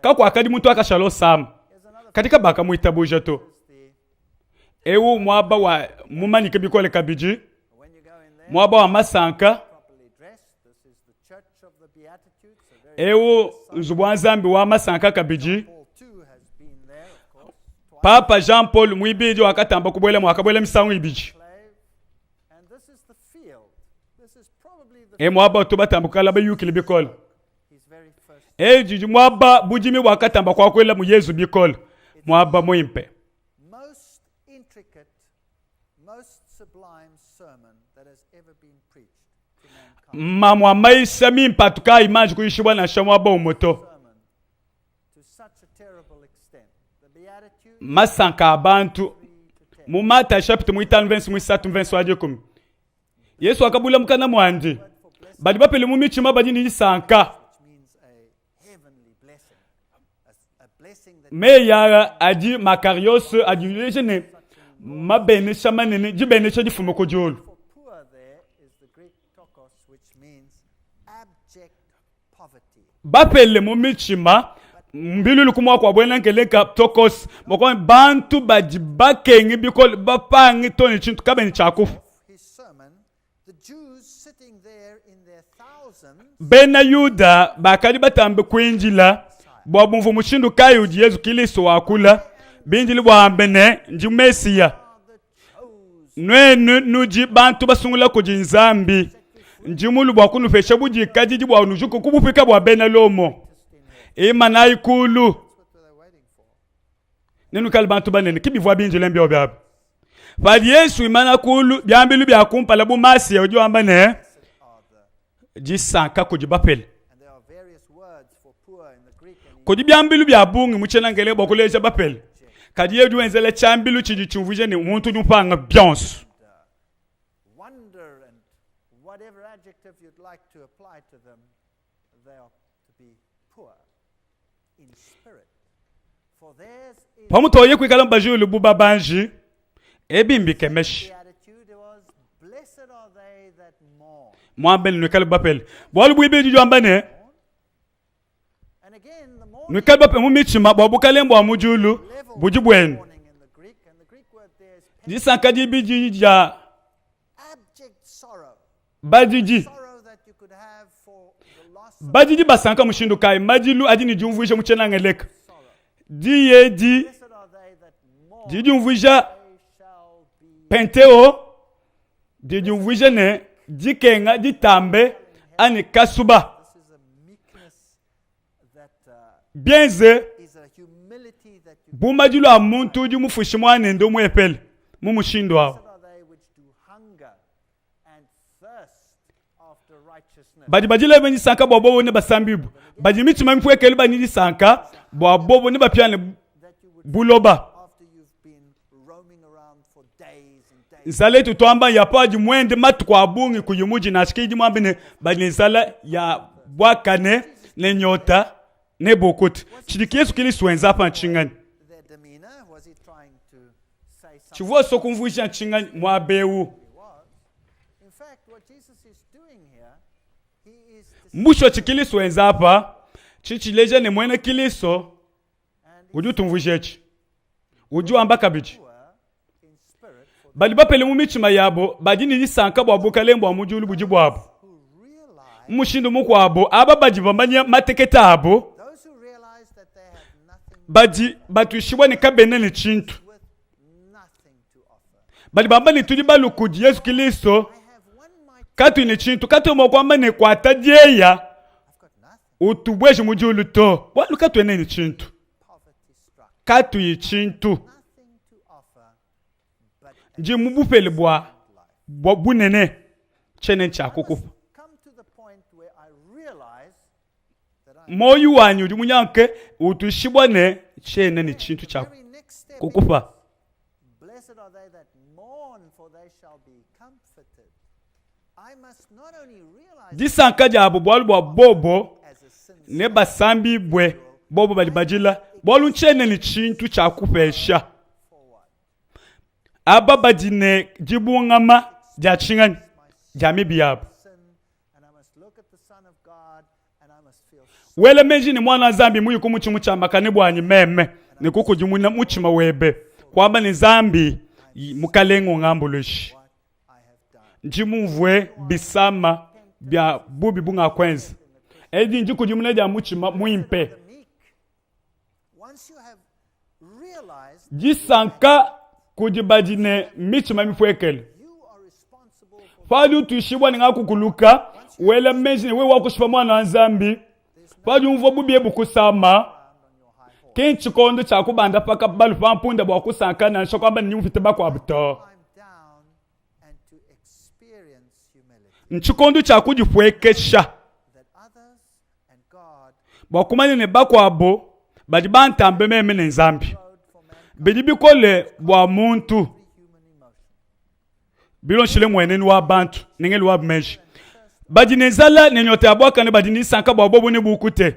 [SPEAKER 2] kakwa akadi muntu akashalo sam
[SPEAKER 1] There's another
[SPEAKER 2] katika baka muitabuja to
[SPEAKER 1] the
[SPEAKER 2] ewu mwaba wa mumanike bikole kabiji
[SPEAKER 1] when you go in there
[SPEAKER 2] mwaba wa masanka
[SPEAKER 1] properly dressed. This is the church of the Beatitudes. A very
[SPEAKER 2] ewu nzubwanzambi wa masanka kabiji
[SPEAKER 1] Paul too has been there, of course. Twice
[SPEAKER 2] Papa Jean Paul mwibiji wakatamba kubwela mwakabwela misangu ibiji
[SPEAKER 1] slave. And this is the field. This is probably the
[SPEAKER 2] mwaba to batambukala bayukile bikole
[SPEAKER 1] his very first
[SPEAKER 2] jiji mwaba bujimi wakatamba kwa kwela mu Yesu bikole mwaba mwimpe
[SPEAKER 1] most intricate, most sublime sermon that has ever been preached to mankind.
[SPEAKER 2] mamwa maisha mimpatuka imanji kuishibwa na shamwaba umoto
[SPEAKER 1] Sermon terrible extent. The Beatitudes,
[SPEAKER 2] masanka abantu mu Mata chapter 5 verse 3 verse wa 10. Yesu akabula mukana mwanje badi bapele mu michima badi ni sanka
[SPEAKER 1] which means a heavenly blessing, a blessing that
[SPEAKER 2] meya adi makarios adi lejene mabene shamanene jibene chadi fumo ko jolu.
[SPEAKER 1] for poor there is the Greek tokos, which means abject poverty.
[SPEAKER 2] Bapele mu michima mbilulu kumwa kwa bwena nkeleka tokos moko bantu badi bakengi biko bapangi toni chintu kabeni chakufu.
[SPEAKER 1] His sermon, the Jews sitting there in their thousands
[SPEAKER 2] Bena Yuda bakali batambe kwinjila bwa bumvu mushindu kayudi Yesu Kristo wakula binjili bwa ambene nji Mesiya
[SPEAKER 1] are the chosen.
[SPEAKER 2] nwenu nuji bantu basungula kujinzambi nji mulu bwa kunufesha buji kajiji bwa unujuko kubupika bwa bena lomo imana ikulu
[SPEAKER 1] What were they waiting for?
[SPEAKER 2] nenu kali bantu banene kibivwa binjile mbyo byabe Fadi Yesu imana kulu byambilu bya kumpala bu Masiya ujo ambane
[SPEAKER 1] Are the,
[SPEAKER 2] jisanka kujibapele
[SPEAKER 1] and there are various words for poor in the Greek and
[SPEAKER 2] kodi byambilu bya bungi muchena ngele bokuleja bapele kadi yedu wenzele chambilu chiji chumvuje ni umuntu nyupanga byonso
[SPEAKER 1] wonder and whatever adjective you'd like to apply to them, they are to be poor in spirit. For theirs is
[SPEAKER 2] pamutoye kwikala mbajulu buba banji ebimbi kemeshi
[SPEAKER 1] the attitude was, blessed are they that mourn.
[SPEAKER 2] mwambele nwekala bapele bwalu bwibe juju ambane
[SPEAKER 1] And again, the mourning
[SPEAKER 2] nwekala bapele mumichima bwabukale mbwa mujulu
[SPEAKER 1] level
[SPEAKER 2] bujibwenu
[SPEAKER 1] mourning in the Greek, and the Greek word there is
[SPEAKER 2] jisanka jibiji ja
[SPEAKER 1] abject sorrow.
[SPEAKER 2] bajiji
[SPEAKER 1] Sorrow that you could have for the loss of
[SPEAKER 2] bajiji basanka mushindu kai majilu adini jumvuisha muchena ngeleka
[SPEAKER 1] sorrow.
[SPEAKER 2] diye di
[SPEAKER 1] Blessed are they that mourn,
[SPEAKER 2] jijumvuisha
[SPEAKER 1] they shall be
[SPEAKER 2] penteo jijumvuisha ne jikenga jitambe ani kasuba
[SPEAKER 1] This is a meekness that
[SPEAKER 2] bienze
[SPEAKER 1] is a humility that you.
[SPEAKER 2] bumajilu a muntu jumufushi mwane ndo mwepele mumushindo
[SPEAKER 1] Blessed
[SPEAKER 2] awo
[SPEAKER 1] are they which do hunger and thirst after righteousness.
[SPEAKER 2] bajibajile benyi sanka bwabobo ne basambibu bajimichima mfwekele banyi sanka bwabobo ne bapyane
[SPEAKER 1] That you would,
[SPEAKER 2] buloba
[SPEAKER 1] after you've been roaming around for days and days,
[SPEAKER 2] nsala tu twamba yapaji mwende matu kwa bungi kuyumuji na shikiji mwambine bani nsala ya bwakane ne nyota ne bokuti chidiki Yesu Kristo wenza hapa nchingani
[SPEAKER 1] their demeanor, was he trying to say something?
[SPEAKER 2] chivuo sokumvuisha nchingani mwabewu
[SPEAKER 1] He was. In fact, what Jesus is doing here, he is
[SPEAKER 2] mbusho chikiliso wenza hapa chichileja ne mwene kiliso
[SPEAKER 1] and
[SPEAKER 2] uju tumvujechi uju ambaka bichi
[SPEAKER 1] poor in spirit for
[SPEAKER 2] bali bapele mumichima yabo badini lisanka bwabukale mbwa mujulu buji bwabo
[SPEAKER 1] who realize,
[SPEAKER 2] mushindu mukwabo aba baji bambanya mateketa abo
[SPEAKER 1] those who realize that they have nothing
[SPEAKER 2] baji batushibwa ni kabene ni chintu
[SPEAKER 1] with nothing to offer.
[SPEAKER 2] bali bamba ni tuli balukuji Yesu Kristo
[SPEAKER 1] I have one might,
[SPEAKER 2] katu ni chintu katu mokwamba ni kwatajeya
[SPEAKER 1] I've got nothing,
[SPEAKER 2] utubweshi mujulu to bwalu katu ene ni chintu
[SPEAKER 1] poverty struck,
[SPEAKER 2] katu yi chintu
[SPEAKER 1] nothing to offer but a
[SPEAKER 2] nji mubupele bwa
[SPEAKER 1] life.
[SPEAKER 2] bwa bunene chene nchakukupa
[SPEAKER 1] Come to the point where I realize that I
[SPEAKER 2] moyu wanyu uli munyanke utushibwa ne chene ni chintu
[SPEAKER 1] the
[SPEAKER 2] chako
[SPEAKER 1] very next step
[SPEAKER 2] kukupa
[SPEAKER 1] is, blessed are they that mourn, for they shall be comforted. I must not only realize
[SPEAKER 2] jisanka jabo bwalu bwa bobo
[SPEAKER 1] as a sinner,
[SPEAKER 2] ne basambi bwe bobo bali bajila bwalu nchene ni chintu chakupesha
[SPEAKER 1] for what?
[SPEAKER 2] aba bajine jibungama jachingani jamibi yabo
[SPEAKER 1] Sin, and I must look at the Son of God, and I must feel
[SPEAKER 2] wele meji ni mwana zambi muyi kumuchimu cha makane bwanyi meme ni kuku jimuna muchima webe kwamba ni zambi mukalengo ngambulishi
[SPEAKER 1] what I have done.
[SPEAKER 2] njimuvwe bisama bya bubi bunga kwenza edi njiku jimuna ja muchima muimpe
[SPEAKER 1] The meek, once you have realized
[SPEAKER 2] jisanka kujibajine michima mifwekele
[SPEAKER 1] you are responsible for
[SPEAKER 2] fadi utuishibwa ni ngakukuluka wele meji ni wewe wakushipa mwana wa zambi fadi umvo bubi ebu kusama
[SPEAKER 1] on your high horse.
[SPEAKER 2] kinchikondo chakubanda paka balu pampunda bwakusanka na shokwamba ni nyumvite bakwa buto
[SPEAKER 1] Climb down and to experience humility,
[SPEAKER 2] nchikondo chakujipwekesha
[SPEAKER 1] that others and God
[SPEAKER 2] bwakumanya ne bakwabo badi bantambe meme ne nzambi bedi bikole bwa muntu bilon shile mweneni wa bantu nengeli wa meji badi nezala nenyote abwaka ne badi ni sanka bwa bobo ne bukute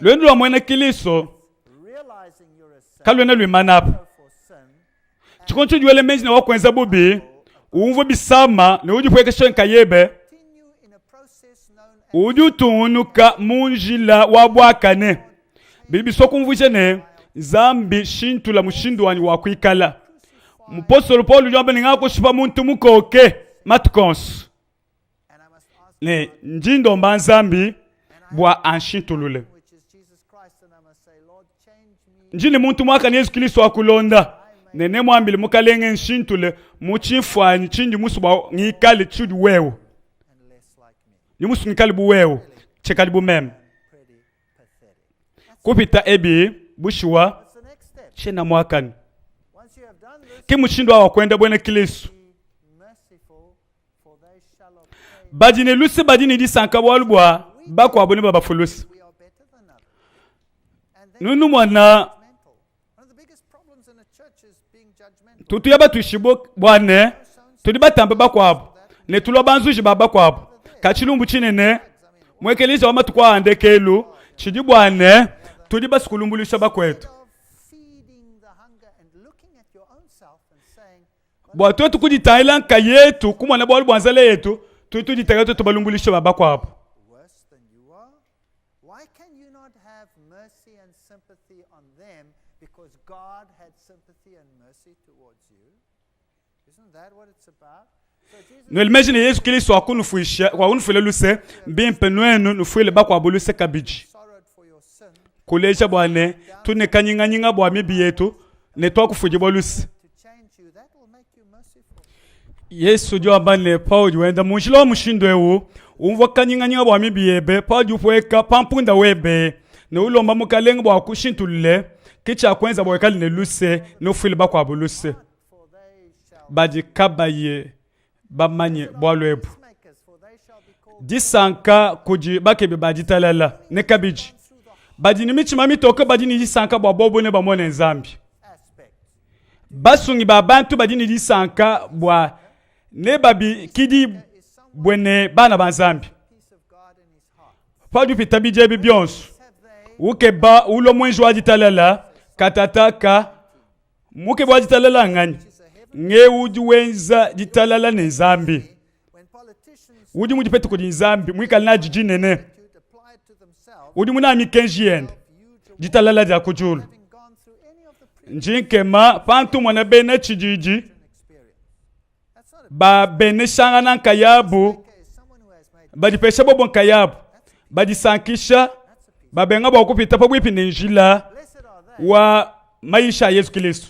[SPEAKER 2] lwendo lwa mwene kiliso kalwene lwimanapa chikoncho juwele meji na wakwenza bubi uumvo bisama ne ujipwekesho nkayebe ujutunuka munjila wabwakane bibi sokumvuje ne zambi shintula mushindu wani wakwikala mupostolo Paul jombe ningako shipa muntu mukoke matkons ne njindo mbanzambi bwa anshintulule njini muntu mwaka ni Yesu Kristo akulonda nene mwambili mukalenge nshintule muchifwanyi chindi musu bwa ngikali chudi wewo ni musu ngikali buwewo chekali bumeme kupita ebi bushiwa chena mwakani kimushindo awa kwenda bwene Kristo badine lusi badine di sanka walubwa bakwa abone baba fulusi nunu mwana tutu yaba tushibo bwane tudi batambe bakwabo ne tulo banzuji baba kwabo kachilumbu chinene mwekeliza wa matu kwa andekelu chidi bwane tudi basikulumbulisha bakwetu bwa tutu kujitaila nka yetu kumwana bwa lubwanzale yetu tutu jitaila tutu balumbulisha baba kwabo Nuelimagine Yesu Kristo akunufuisha kwa unufile luse mbimpe nwenu nufuile bakwa buluse kabiji kuleja bwane tune kanyinga bwa mibi yetu netwa kufujibwa luse Yesu jo abane Paul wenda munjilo mushindo ewu umva kanyinga bwa mibi yebe Paul jupweka pampunda webe ne ulomba mukalenga bwa kushintulule kicha kwenza bwa kali ne luse nufuile bakwa buluse baji kabaye bamanye bwalwebu disanka kuji bakebe bajitalala ne kabiji baji ni michima mitoke baji ni disanka bwa bobo ne bamone nzambi basungi babantu baji ni disanka bwa ne babi kidi bwene bana banzambi padu pitabije bibyonsu uke ba ulo mwenju wajitalala katataka muke wajitalala ngani nge uji wenza jitalala ne zambi uji mujipete kudi zambi mwika na jijinene uji muna mikenji yende jitalala dia kujulu njinkema pantu mwana bene chijiji ba bene shanga na nkayabu ba dipesha bobo nkayabu ba disankisha ba benga ba kupita pa bwipi nenjila wa maisha Yesu Kristo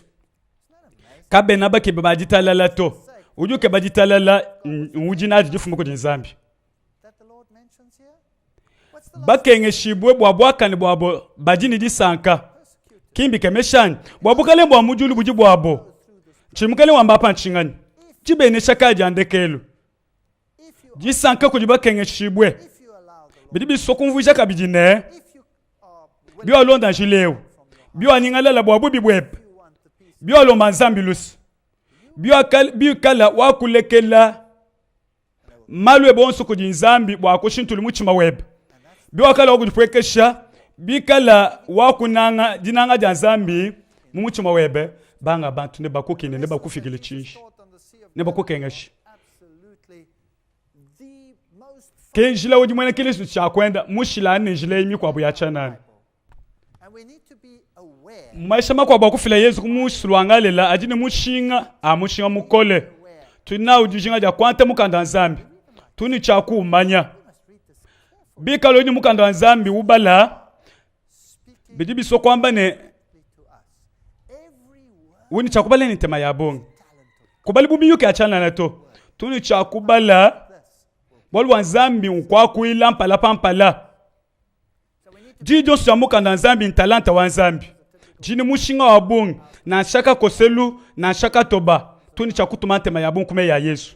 [SPEAKER 2] kabena bake bajitalala to ujuke bajitalala ujina jifumo ko nzambi bakenge shibwe bwabwaka ni bwabo bajini disanka kimbi kemeshan bwabukale bwa mujulu buji bwabo chimukale wamba panchingani chibene shaka jandekelo disanka ko jibakenge shibwe bidibi sokunvuja kabijine biwa londa jileo biwa ningalala bwabu bibweb biwa lo manzambi lusi biwa kala wakulekela malwe bonso ko jinzambi bwa ko shintulu muchima web biwa kala wakujipwekesha bikala wakunanga dinanga janzambi muchima webe banga bantu ne bakukine ne bakufikile chinji ne bakukengashi kenjila wodi mwana kilisu cha kwenda mushila ne jile imi kwa buyachana maisha makwa bakufila Yesu kumusulwangalela ajine mushinga amushinga mukole tuna ujijinga ja kwante mukanda nzambi tuni cha kumanya bikalo ni mukanda nzambi ubala bidibi so kwamba ne wuni cha kubala ni tema ya bongo kubali bubi yuke achana na to tuni cha kubala bolwa nzambi ukwa kuila mpala pampala jijo so mukanda nzambi ntalanta wa nzambi jini mushinga wa bungu na shaka koselu na shaka toba tuni cha kutuma tema ya bungu kume ya Yesu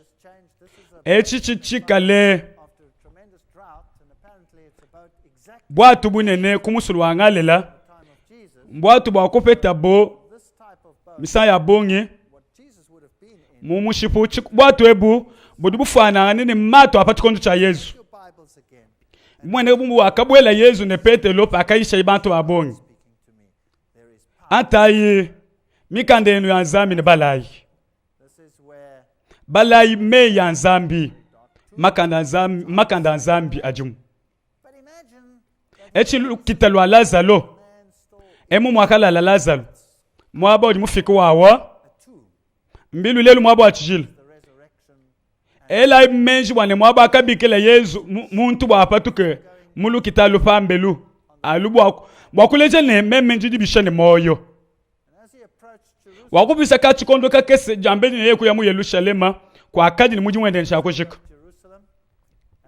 [SPEAKER 2] chikale bwatu bunene kumusulu wangalela
[SPEAKER 1] time of Jesus,
[SPEAKER 2] bwatu bwakopeta bo
[SPEAKER 1] this type of boat,
[SPEAKER 2] misa ya bonge
[SPEAKER 1] what Jesus would have been in.
[SPEAKER 2] mumushipu bwatu ebu budi bufanana nene mato apa chikondo cha Yesu
[SPEAKER 1] Your Bibles again,
[SPEAKER 2] mwene bumbu akabwela Yesu ne Petelo pakaisha ibantu babonge
[SPEAKER 1] speaking to me. There is power.
[SPEAKER 2] atayi mikande enu ya nzambi ne balayi
[SPEAKER 1] This is where
[SPEAKER 2] balayi me ya nzambi makanda nzambi ajimu
[SPEAKER 1] but imagine
[SPEAKER 2] echi kitalwa Lazaro
[SPEAKER 1] man stole
[SPEAKER 2] emu mwakala la Lazaro mwaba odi mufiki wawa
[SPEAKER 1] a tomb,
[SPEAKER 2] mbilu lelu mwaba achijila
[SPEAKER 1] the resurrection,
[SPEAKER 2] ela menji wane mwaba akabikela Yesu muntu bwapatuke mulu kitalu pambelu alu bwakuleje ne memenji dibishane moyo
[SPEAKER 1] and as he approached Jerusalem,
[SPEAKER 2] wakubisa ka chikondo ka kese jambeni ye ku ya mu Yerusalema kwa akaji ni muji wende nshako
[SPEAKER 1] Jerusalem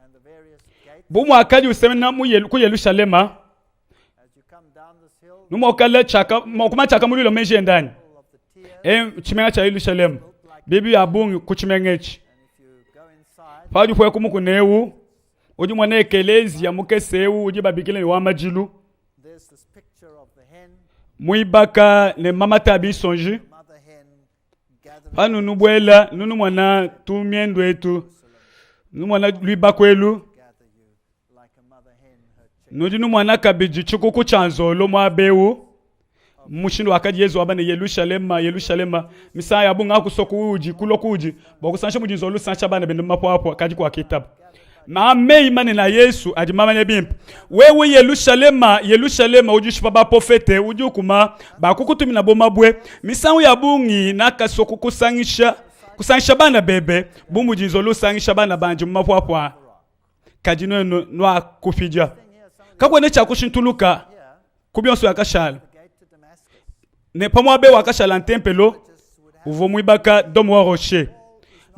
[SPEAKER 1] and the various gates,
[SPEAKER 2] bumu akaji usemena ku Yerusalema
[SPEAKER 1] as you come down this hill,
[SPEAKER 2] numo kala chaka mokuma chaka mulilo menji ndani
[SPEAKER 1] full of the tears,
[SPEAKER 2] chimenga cha Yerusalema bibi abungi kuchimengechi
[SPEAKER 1] and if you go inside,
[SPEAKER 2] padi kwe kumukunewu uji mwana ekelezi ya mukesewu uji babikile ni wamajilu
[SPEAKER 1] there's this picture of the hen,
[SPEAKER 2] muibaka ne mama tabi sonji
[SPEAKER 1] the mother hen gathering
[SPEAKER 2] panu nubwela nunu mwana tumiendo etu nunu mwana luiba kwelu
[SPEAKER 1] gather you like a mother hen her chick.
[SPEAKER 2] nuji nu mwana kabiji chikuku chanzolo mwabewu mushindo wakati Yesu abane Yerusalema misaya bunga kusoku uji kulo kuji bokusansha mujinzolo sancha bana bende mapo akaji kwa kitabu na mei mane na Yesu ajimama ne bimp wewe Yerusalema ujishipa ba profete ujukuma bakukutumina bomabwe misangu ya bungi nakasoku kusangisha bana bebe bumujinzolo sangisha bana banje mapo kajino no akufija kakone cha kushintuluka
[SPEAKER 1] Here,
[SPEAKER 2] kubyonso yakashala
[SPEAKER 1] the gate to Damascus,
[SPEAKER 2] ne pamwabe wakashala ntempelo
[SPEAKER 1] just would have
[SPEAKER 2] uvo mwibaka domo wa roche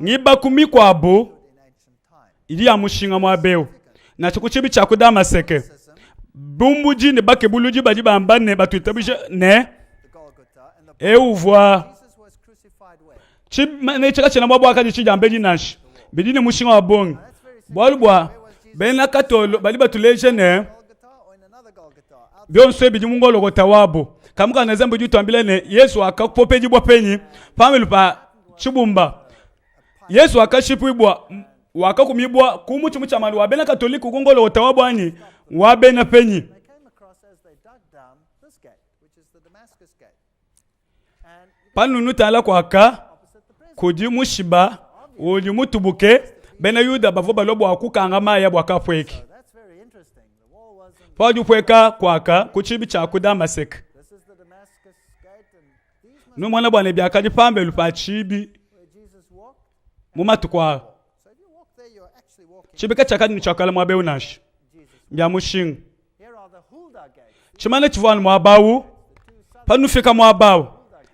[SPEAKER 2] ngiba kumikwabo
[SPEAKER 1] in ancient time.
[SPEAKER 2] ili ya mushinga mwabeo na chikuchibi cha kudamaseke bumbuji ne bakebuluji baji bambane batuitabisha ne
[SPEAKER 1] The Golgotha and the
[SPEAKER 2] euvwa
[SPEAKER 1] Jesus was crucified where?
[SPEAKER 2] ne chaka chena mwabo akadi chijambeji nashi bidine mushinga wa bongi
[SPEAKER 1] That's very simple.
[SPEAKER 2] bwalubwa bena katolo bali batuleje ne
[SPEAKER 1] Golgotha or in another Golgotha? Out
[SPEAKER 2] byonso ebiji mungologota wabo kamuka na zambo jutambile ne Yesu akakupopeji bwa penyi pamelupa chibumba Yesu akashipibwa wakakumibwa kumu chimu cha mali wabena katoliku kungologota wabwani wabena penyi
[SPEAKER 1] they came across as they dug down this gate, which is the Damascus gate. And
[SPEAKER 2] panunu tala kwaka
[SPEAKER 1] opposite the prison.
[SPEAKER 2] kuji mushiba uli mutubuke bena yuda bavo balobo akukanga maya bwakapweki
[SPEAKER 1] So that's very interesting. The wall wasn't.
[SPEAKER 2] paju pweka kwaka kuchibi cha kudamasek
[SPEAKER 1] This is the Damascus gate, and these must
[SPEAKER 2] numwana bwana byakadi pambelu pa chibi
[SPEAKER 1] where Jesus walked.
[SPEAKER 2] mumatukwa
[SPEAKER 1] So if you walk there, you're actually walking
[SPEAKER 2] chibika chakadi ni chakala mwabeu nashi
[SPEAKER 1] Jesus.
[SPEAKER 2] bya mushinga
[SPEAKER 1] Here are the Hulda gates.
[SPEAKER 2] chimane chivanu mwabawu panufika mwabawu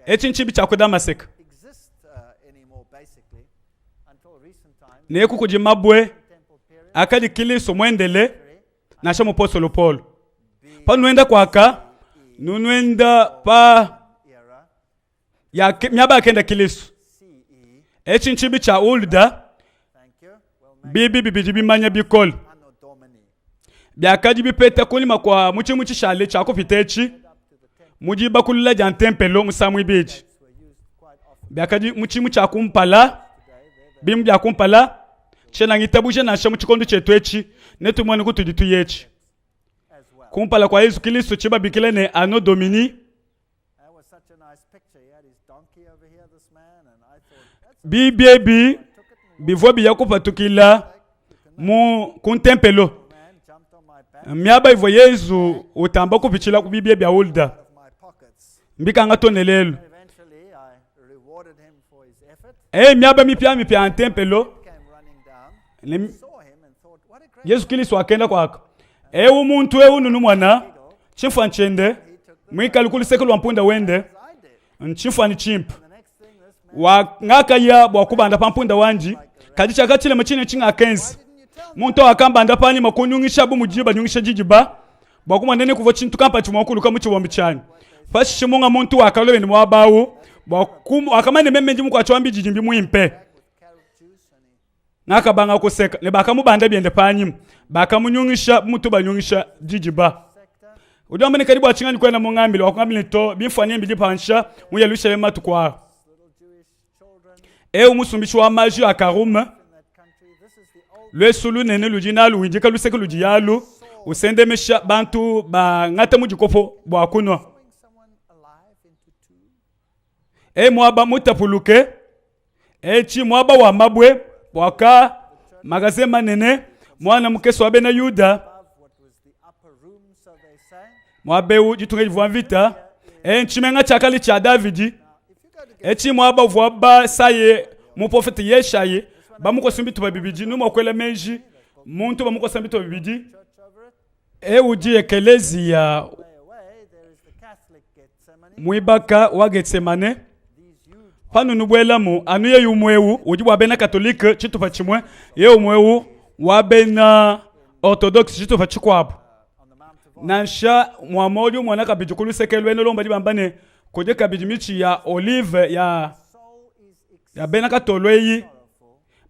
[SPEAKER 2] echi nchibi cha kudamasek
[SPEAKER 1] Exist anymore, basically, until recent times.
[SPEAKER 2] neku kujimabwe
[SPEAKER 1] Temple period.
[SPEAKER 2] akadi kiliso mwendele nasha mupostolo Paul panuenda kwaka nunwenda pa
[SPEAKER 1] Era.
[SPEAKER 2] ya myaba akenda kiliso
[SPEAKER 1] CE.
[SPEAKER 2] echi nchibi cha ulda
[SPEAKER 1] Thank you. Well,
[SPEAKER 2] bibi bibiji bimanya bikol
[SPEAKER 1] Anno Domini.
[SPEAKER 2] byakadi bipeta kulima kwa muchimu chishale cha kupita echi mujiba kulula ja ntempelo musamu ibiji
[SPEAKER 1] Were used quite often
[SPEAKER 2] byakadi muchimu cha kumpala
[SPEAKER 1] today. They're
[SPEAKER 2] bimu bya kumpala chena ngitabuje nasha muchikondo chetu echi netumwani kutujitu yechi
[SPEAKER 1] as well.
[SPEAKER 2] kumpala kwa Yesu Kristo chiba bikile ne Anno Domini
[SPEAKER 1] That was such a nice picture. He had his donkey over here, this man, and I thought, that's
[SPEAKER 2] bibiebi
[SPEAKER 1] took it and
[SPEAKER 2] bivyo biyakupatukila mu kuntempelo
[SPEAKER 1] man jumped on my back
[SPEAKER 2] myaba ivyo Yesu utamba kupichila kubibie bya ulda
[SPEAKER 1] out of my pockets.
[SPEAKER 2] mbikanga tonelelo
[SPEAKER 1] Eventually, I rewarded him for his effort.
[SPEAKER 2] myaba mipya ntempelo
[SPEAKER 1] Came running down,
[SPEAKER 2] ne
[SPEAKER 1] saw him, and thought, what a great
[SPEAKER 2] Yesu Kristo akenda kwaka umuntu nunu mwana chimfa nchende mwikalikulu lwa mpunda wende
[SPEAKER 1] as I did.
[SPEAKER 2] nchimfa ni chimpa
[SPEAKER 1] The next thing, this man,
[SPEAKER 2] wa ngaka ya bwakubanda pampunda wanji kadi chakachile machine chinga akenzi
[SPEAKER 1] didn't you tell me?
[SPEAKER 2] muntu akambanda pani makunyungisha bumujiba nyungisha jijiba bwakuma nene kuvo chintu kampa chimokulu kamuchibombi chani fashi chimunga muntu wakalobe ni mwabawu bwakumu akamane memenji muko achwambi jijimbi muimpe
[SPEAKER 1] With carrot juice, and he
[SPEAKER 2] ngaka banga kuseka ne bakamubanda byende panyim bakamunyungisha mutu banyungisha jijiba udio mbene karibu achingani kwena mungambile wakungambile to bimfanye mbidi pansha muyelusha bema tukwa umusumbishi wa maji akaruma lwesulu nene lujina luwinjika luseke lujiyalu usendemesha bantu ba ngata mujikopo bwa kunwa mwaba mutapuluke chi mwaba wa mabwe waka magaze manene mwana mukeso abe na Yuda mwabe jitunga jivwa vita nchimenga chakali cha Davidi chi mwaba vwaba saye mu profeti Yeshaye bamukosimbitu babibiji numo kwela menji muntu bamukosimbitu babibiji uji ekelezia mwibaka wa Getsemane panu nubwelamu anuye yumwewu uji wabena katolike chitufa chimwe ye umwewu wabena orthodox chitufa chikwabo nansha mwamodi mwana kabiji kulusekelwe nolomba dibambane koje kabiji michi ya olive ya bena katolweyi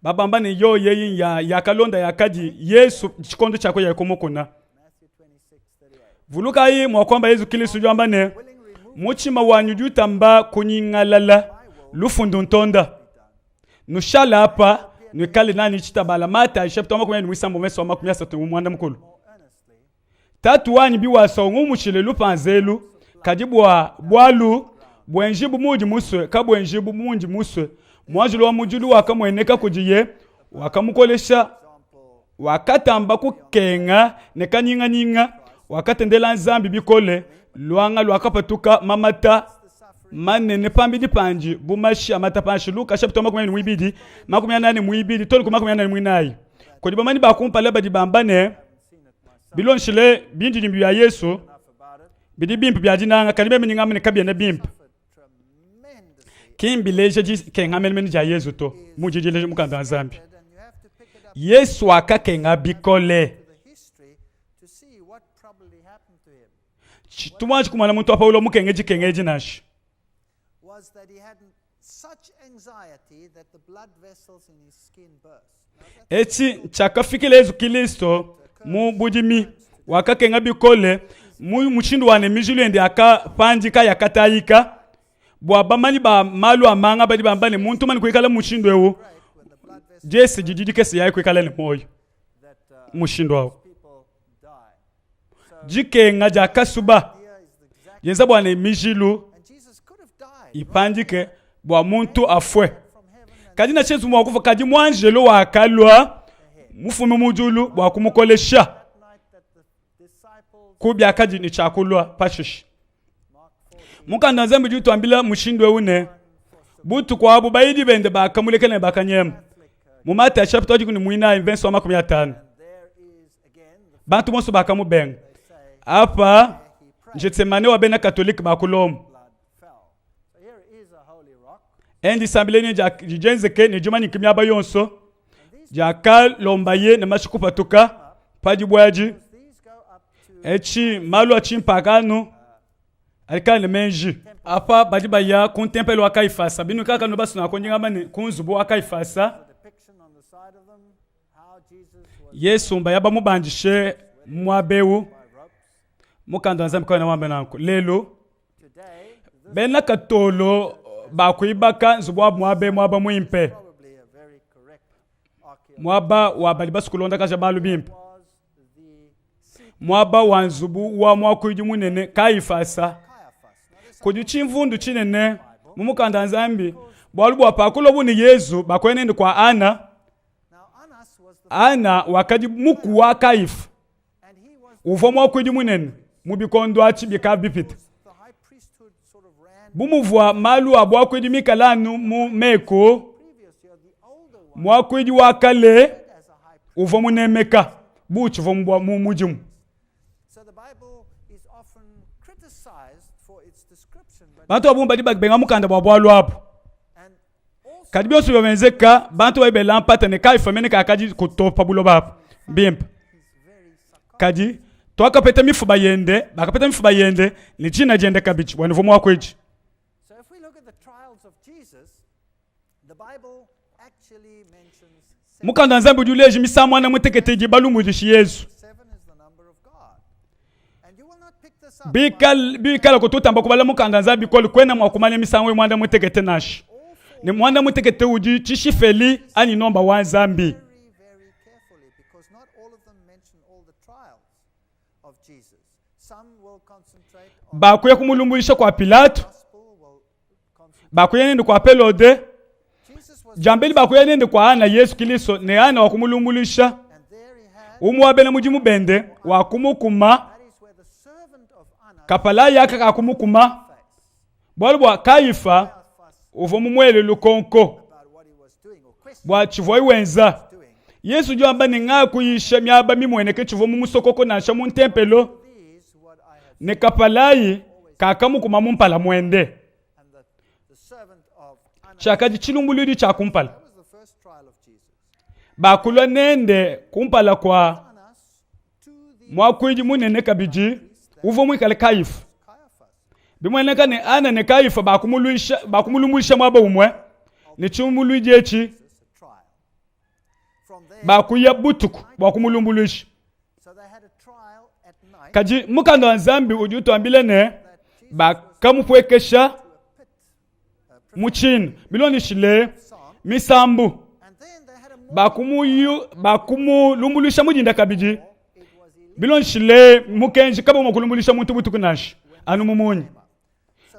[SPEAKER 2] babambane yo yeyi ya kalonda ya kaji Yesu chikondo chako ya komokona vuluka yi mwakwamba Yesu Kristo jambane muchima wanyu jutamba kunyingalala lufundu ntonda nushala hapa nikali nani chitabala mata ishepto makumya ni mwisambo meso makumya satu mwanda mkulu tatu wanyi biwa songu mushile lupanzelu kadibwa bwalu bwenjibu muji muswe kabwenjibu munji muswe mwajulu wa mujulu wakamweneka kujiye wakamukolesha wakatamba kukenga nekanyinga wakatendela nzambi bikole luanga lwakapatuka mamata manene pambidi panji bumashi amata panshi Luka chapter 12 makumyanane muibidi toli kumakumyanane mwinayi kodi bamani bakumpa leba dibambane bilonshile bindi limbi ya Yesu bidi bimpi byajinanga kalibe miningamene kabye na bimpi kimbileje kengamene meni ja Yesu to mujijile mukanda nzambi Yesu akakenga bikole tumaji kumala muntu apa ulo mukengeji nashi
[SPEAKER 1] was that he had such anxiety that the blood vessels in his skin burst.
[SPEAKER 2] Chakafikile Yesu Kristo mu budimi wakakenga bikole mu muchindu wane mijilu ende akapanjika yakatayika bwabamani ba malu amanga badi bambane muntu mani kwikala muchindu ewo Jesse jijidikese yayi kwikala ne moyo muchindu awo jikenga jakasuba yenza bwane mijilu ipanjike bwa muntu afwe kadi na chezu mwakufa kadi mwanjelo wakalwa mufume mujulu bwa kumukolesha kubya kadi ni chakulwa pashish mukanda nzambi jutu ambila mushindwe une butu kwa abu baidi bende bakamulekene bakanyema mumata chapter jikuni muina verse 15 bantu monso bakamubenga apa Getsemane wa bena katolike bakulomu endi sambileni jijenzeke ni jumani kimyaba yonso jaka lombaye na mashikupatuka paji bwaji malu achimpagano alikane menji apa baji baya kuntempelo akaifasa binu kaka no basu nakonyinga mane kunzubu akaifasa Yesu mba yaba mubanjishe mwabewu mukanda nzambi kwa na wambe nanko lelo bena katolo bakuibaka nzubwa mwaba muimpe mwaba wabali basukulonda kaja balu bimpe mwaba wanzubu wa mwakuiji munene kaifasa kudi chimvundu chinene mumukanda nzambi bwalu bwa pakulo buni Yesu bakwenende kwa Ana wakadi muku wa kaifu uvo mwakuiji munene mubikondo achi bikabipita bumuvwa malu abwakwedi mikalanu mu meko mwakwedi wakale uvo munemeka buchi vo mbwa mu mujimu bantu abumba dibagbenga mukanda bwabwalu apo kadi byosu byomenzeka bantu baibela mpata ne kaifa mene kakaji kutopa bulo bapo bimpa kadi twakapeta mifuba yende bakapeta mifuba yende ni china jende kabichi bwanivo mwakweji. mukanda nzambi ujuleji misamu ana muteketeji balumujishi Yesu
[SPEAKER 1] 7 is the number of God. And you will not pick this up.
[SPEAKER 2] bikala kututamba kubala mukanda nzambi koli kwena mwakumanya misamu we mwanda mutekete nashi. Ni mwanda mutekete uji chishifeli ani nomba wa nzambi.
[SPEAKER 1] Very, very carefully, because not all of them mention all the trials of Jesus. Some will concentrate on
[SPEAKER 2] Bakuye kumulumbulisha kwa Pilato,
[SPEAKER 1] the gospel, will concentrate.
[SPEAKER 2] bakuye nende kwa Pelode,
[SPEAKER 1] Jesus was,
[SPEAKER 2] jambeli bakuye nende kwa ana Yesu Kristo ne ana wakumulumbulisha.
[SPEAKER 1] and there he had,
[SPEAKER 2] Umuwabe na mujimu bende wakumukuma
[SPEAKER 1] that is where the servant of Annas
[SPEAKER 2] kapala yaka kakumukuma
[SPEAKER 1] face
[SPEAKER 2] bwalibwa Kaifa
[SPEAKER 1] fuss
[SPEAKER 2] uvo mumwele lukonko
[SPEAKER 1] about what he was doing or question
[SPEAKER 2] bwa chivoi wenza.
[SPEAKER 1] doing.
[SPEAKER 2] Yesu jamba ninga kuyisha myaba mimweneke chivo mumusokoko na shamu ntempelo
[SPEAKER 1] These what I have,
[SPEAKER 2] ne kapalayi kakamukuma mumpala mwende
[SPEAKER 1] and the servant of Annas.
[SPEAKER 2] chakaji chilumbuludi chakumpala
[SPEAKER 1] That was the first trial of Jesus.
[SPEAKER 2] bakulwa nende kumpala kwa
[SPEAKER 1] Annas to the
[SPEAKER 2] mwakwiji munene kabiji uvo mwikale Kaifa
[SPEAKER 1] Caiaphas.
[SPEAKER 2] bimweneka ne ana ne Kaifa bakumulumulisha mwaba umwe ne chumuluje echi
[SPEAKER 1] It's a trial. From there,
[SPEAKER 2] bakuya butuku bakumulumbululisha
[SPEAKER 1] so they had a trial at night
[SPEAKER 2] kaji mukanda wa nzambi ujutwambile ne
[SPEAKER 1] that Jesus
[SPEAKER 2] bakamupwekesha
[SPEAKER 1] pit,
[SPEAKER 2] muchinu bilonishile
[SPEAKER 1] song,
[SPEAKER 2] misambu
[SPEAKER 1] and then they had a
[SPEAKER 2] bakumulumbululisha mujinda kabiji
[SPEAKER 1] it was illegal.
[SPEAKER 2] bilonishile mukenji kaba mwakulumbulisha muntu butuku nashi anu mumunyi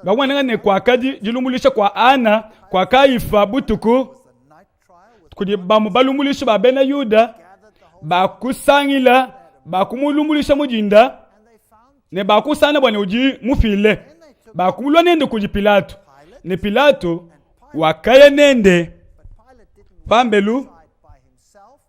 [SPEAKER 2] bakwanenga ne kwa kaji jilumbulisha kwa ana kwa Kaifa butuku
[SPEAKER 1] The night trial with
[SPEAKER 2] kudi balumbulisha babena Yuda
[SPEAKER 1] gathered the whole,
[SPEAKER 2] bakusangila bakumulumbulisha mujinda
[SPEAKER 1] and they found,
[SPEAKER 2] ne bakusana bwana uji mufile
[SPEAKER 1] and they took
[SPEAKER 2] bakumulwa nende kuji Pilato
[SPEAKER 1] Pilate,
[SPEAKER 2] ne Pilato wakaya nende
[SPEAKER 1] but Pilate didn't
[SPEAKER 2] pambelu
[SPEAKER 1] decide by himself,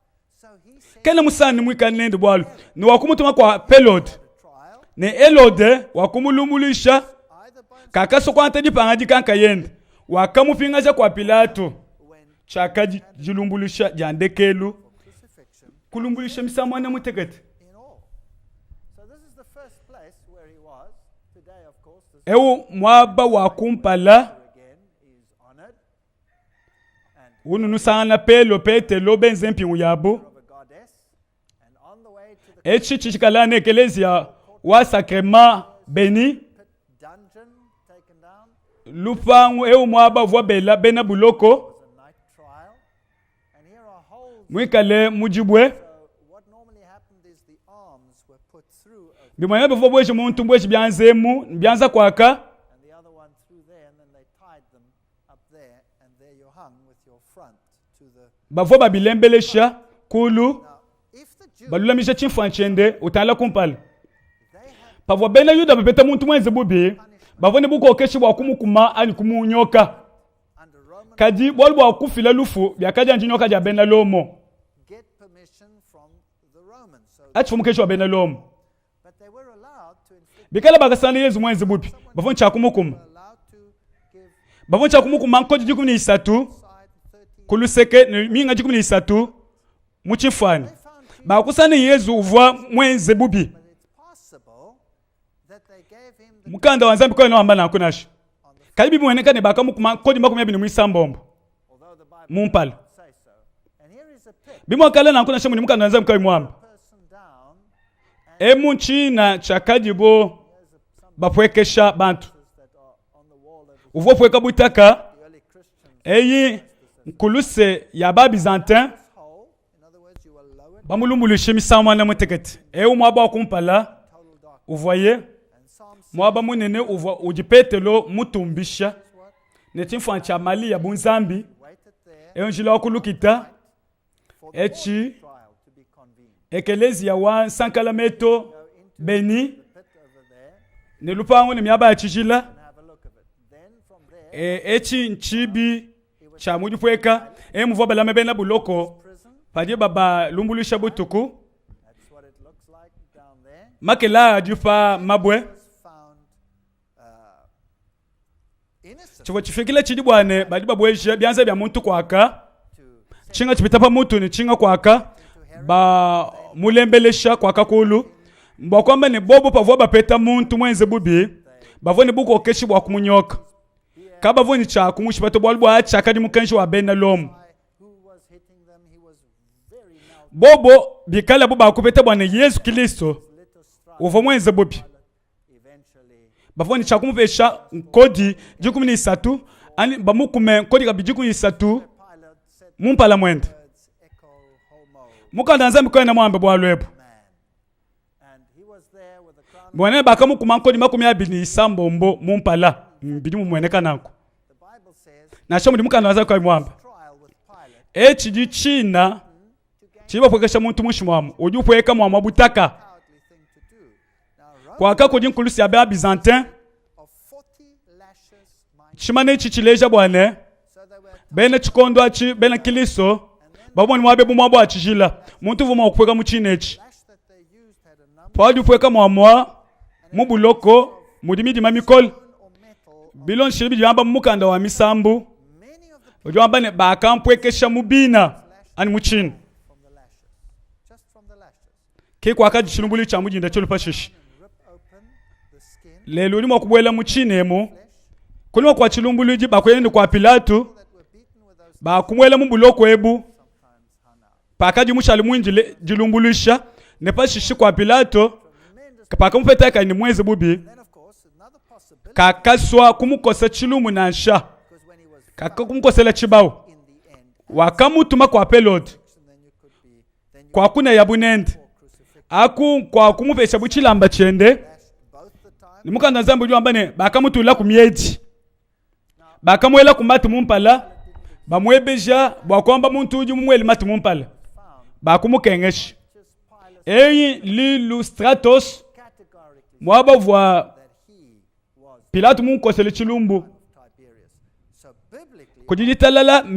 [SPEAKER 1] so he said
[SPEAKER 2] kena musani mwika nende bwalu ni wakumutuma kwa Pelode
[SPEAKER 1] the trial
[SPEAKER 2] ne Elode wakumulumulisha
[SPEAKER 1] either by
[SPEAKER 2] kakaso kwanta jipangaji kanka yende wakamupingasha kwa Pilato
[SPEAKER 1] when
[SPEAKER 2] chaka jilumbulisha jandekelu
[SPEAKER 1] crucifixion
[SPEAKER 2] kulumbulisha misamwana mutekete
[SPEAKER 1] in all. So this is the first place where he was. Today, of course, this
[SPEAKER 2] ewu mwaba wakumpala
[SPEAKER 1] again is honored and
[SPEAKER 2] ununusana pelo petelo benze mpingu yabo
[SPEAKER 1] of a goddess. And on the way to the
[SPEAKER 2] echi chichikalana ekelezia wa sacrement beni
[SPEAKER 1] pit dungeon taken down
[SPEAKER 2] lupangu ewu mwaba vwa bela bena buloko
[SPEAKER 1] was a night trial. And here are holes.
[SPEAKER 2] mwikale mujibwe
[SPEAKER 1] So what normally happened is the arms were put through
[SPEAKER 2] bimwanya bivwa bweshi muntu bweshi byanzemu byanza kwaka
[SPEAKER 1] and the other one through there, and then they tied them up there, and there you hung with your front to the.
[SPEAKER 2] bavwa babilembelesha kulu
[SPEAKER 1] Now, if the Jews
[SPEAKER 2] balulamisha chimfwa nchende utala kumpala
[SPEAKER 1] they had
[SPEAKER 2] pavwa bena Yuda bapeta muntu mwenze bubi bavone bukokeshi bwakumukuma ani kumunyoka
[SPEAKER 1] under Roman
[SPEAKER 2] kaji bwalu bwakufila lufu byakaja njinyoka ja bena lomo
[SPEAKER 1] get permission from the Romans, so
[SPEAKER 2] achifumukeshi wa bena lomo
[SPEAKER 1] but they were allowed to inflict,
[SPEAKER 2] bikala bakasana Yesu mwenze bubi bavone chakumukuma
[SPEAKER 1] were allowed to give
[SPEAKER 2] bavone chakumukuma nkoji 13
[SPEAKER 1] side 13.
[SPEAKER 2] kuluseke ni minga 13 muchifani
[SPEAKER 1] They found Jesus,
[SPEAKER 2] bakusana Yesu uvwa mwenze bubi
[SPEAKER 1] but it's possible that they gave him the
[SPEAKER 2] mukanda wanzambi kwa no ambana kunashi
[SPEAKER 1] on the
[SPEAKER 2] kalibi muonekane bakamukuma kodi makumi abiri mwisambombo
[SPEAKER 1] although the Bible
[SPEAKER 2] mumpala
[SPEAKER 1] doesn't say so. And here is a pit,
[SPEAKER 2] bimwakala nankuna shemu ni mukanda wanzambi kwa mwamba
[SPEAKER 1] person down, and
[SPEAKER 2] emu nchina chakajibo
[SPEAKER 1] there's some
[SPEAKER 2] bapwekesha bantu
[SPEAKER 1] that are on the wall of
[SPEAKER 2] uvwo pweka butaka
[SPEAKER 1] the early Christians.
[SPEAKER 2] eyi nkuluse ya ba Byzantin
[SPEAKER 1] This hole, in other words, you are lowered,
[SPEAKER 2] bamulumbulisha misamwa na mutekete ewu mwaba wakumpala
[SPEAKER 1] total dark.
[SPEAKER 2] uvoye
[SPEAKER 1] And Psalm 6
[SPEAKER 2] mwaba munene uva ujipetelo mutumbisha
[SPEAKER 1] is what?
[SPEAKER 2] nechimfwa cha mali ya bunzambi
[SPEAKER 1] Waited there
[SPEAKER 2] eyo njila wakulukita
[SPEAKER 1] for the
[SPEAKER 2] echi
[SPEAKER 1] morning trial to be convened.
[SPEAKER 2] ekelezia wa sankalameto
[SPEAKER 1] Go into
[SPEAKER 2] beni
[SPEAKER 1] the pit over there
[SPEAKER 2] ne lupango ne myaba ya chichila
[SPEAKER 1] and have a look of it. Then from there,
[SPEAKER 2] echi nchibi cha mujipweka emuvwa balame bena buloko
[SPEAKER 1] prison.
[SPEAKER 2] paje baba lumbulisha butuku
[SPEAKER 1] That's what it looks like down there.
[SPEAKER 2] makela jufa mabwe
[SPEAKER 1] Was found innocent
[SPEAKER 2] chivo chifikile chidi bwane badi babweshe byanza bya muntu kwaka
[SPEAKER 1] to
[SPEAKER 2] chinga chipitapa mutu ni chinga kwaka ba mulembelesha kwaka kulu mbwa kwamba ni bobo pavwa bapeta muntu mwenze bubi bavoni buko keshi bwa kumunyoka kaba voni cha kumushi bato bwa chaka di mukenshi wa bena lomu
[SPEAKER 1] who was hitting them. He was
[SPEAKER 2] bobo bikala buba kupeta bwana Yesu Kristo
[SPEAKER 1] little strike
[SPEAKER 2] uva mwenze bobi
[SPEAKER 1] eventually
[SPEAKER 2] bavoni chakumupesha nkodi 13 ani bamukume nkodi kabi 13
[SPEAKER 1] Pilate said
[SPEAKER 2] mumpala mwende
[SPEAKER 1] words echo homo
[SPEAKER 2] mukanda nzambi kwena mwambe bwalwebo
[SPEAKER 1] man, and he was there with the crown.
[SPEAKER 2] bwana bakamukuma nkodi 27 mbombo mumpala mbidi mumweneka nanko
[SPEAKER 1] The Bible says
[SPEAKER 2] nasho muri mukanda nzambi kwa mwambe
[SPEAKER 1] trial with Pilate
[SPEAKER 2] echi gichina chiba pwekesha muntu mushimwamu uju pweka mwamu butaka
[SPEAKER 1] cowardly thing to do. Now Rome
[SPEAKER 2] kwa kako jinkulusi ya bya Byzantin
[SPEAKER 1] of 40 lashes might,
[SPEAKER 2] chimane chichileja bwana
[SPEAKER 1] so they were
[SPEAKER 2] bene chikondo achi bene kiliso baboni mwabe bumwabo achijila muntu vuma okupweka muchinechi
[SPEAKER 1] lash that they used had a number
[SPEAKER 2] pwadi pweka mwamwa mubuloko mudimidi mamikol
[SPEAKER 1] or metal.
[SPEAKER 2] bilon shiribi jamba mukanda wa misambu
[SPEAKER 1] Many of the
[SPEAKER 2] ojwamba ne bakampwekesha mubina ani muchini
[SPEAKER 1] from the lashes, just from the lashes,
[SPEAKER 2] ke kwa kajishulumbuli cha mujinda cholo pashishi
[SPEAKER 1] and rip open the skin,
[SPEAKER 2] lelo limo kubwela muchinemo
[SPEAKER 1] flesh,
[SPEAKER 2] kulimo kwa chilumbuliji bakwende kwa Pilato
[SPEAKER 1] that were beaten with those
[SPEAKER 2] bakumwela mubuloko ebu
[SPEAKER 1] sometimes hung out.
[SPEAKER 2] pakaji mushali mwinjile jilumbulisha ne pashishi kwa Pilato
[SPEAKER 1] Tremendous.
[SPEAKER 2] pakamupeteka ni mwezi bubi
[SPEAKER 1] Then of course another possibility,
[SPEAKER 2] kakaswa kumukosa chilumu na nsha
[SPEAKER 1] because when he was
[SPEAKER 2] kakakumukosela chibao
[SPEAKER 1] in the end,
[SPEAKER 2] wakamutuma kwa pelot
[SPEAKER 1] and then you could be, then you
[SPEAKER 2] kwa kuna yabunende
[SPEAKER 1] for crucifixion,
[SPEAKER 2] aku kwa kumupesha buchilamba chende
[SPEAKER 1] lashed both the time.
[SPEAKER 2] nimukanda nzambe jwambane bakamutula kumyeji bakamwela kumati mumpala bamwebeja bwakwamba muntu uji mumweli mati mumpala
[SPEAKER 1] Found
[SPEAKER 2] bakumukengeshi
[SPEAKER 1] just Pilate
[SPEAKER 2] eyi lilustratos
[SPEAKER 1] categorically
[SPEAKER 2] mwaba vwa
[SPEAKER 1] that he was
[SPEAKER 2] Pilato munkosele chilumbu
[SPEAKER 1] Tiberius. So biblically,
[SPEAKER 2] kujijitalala me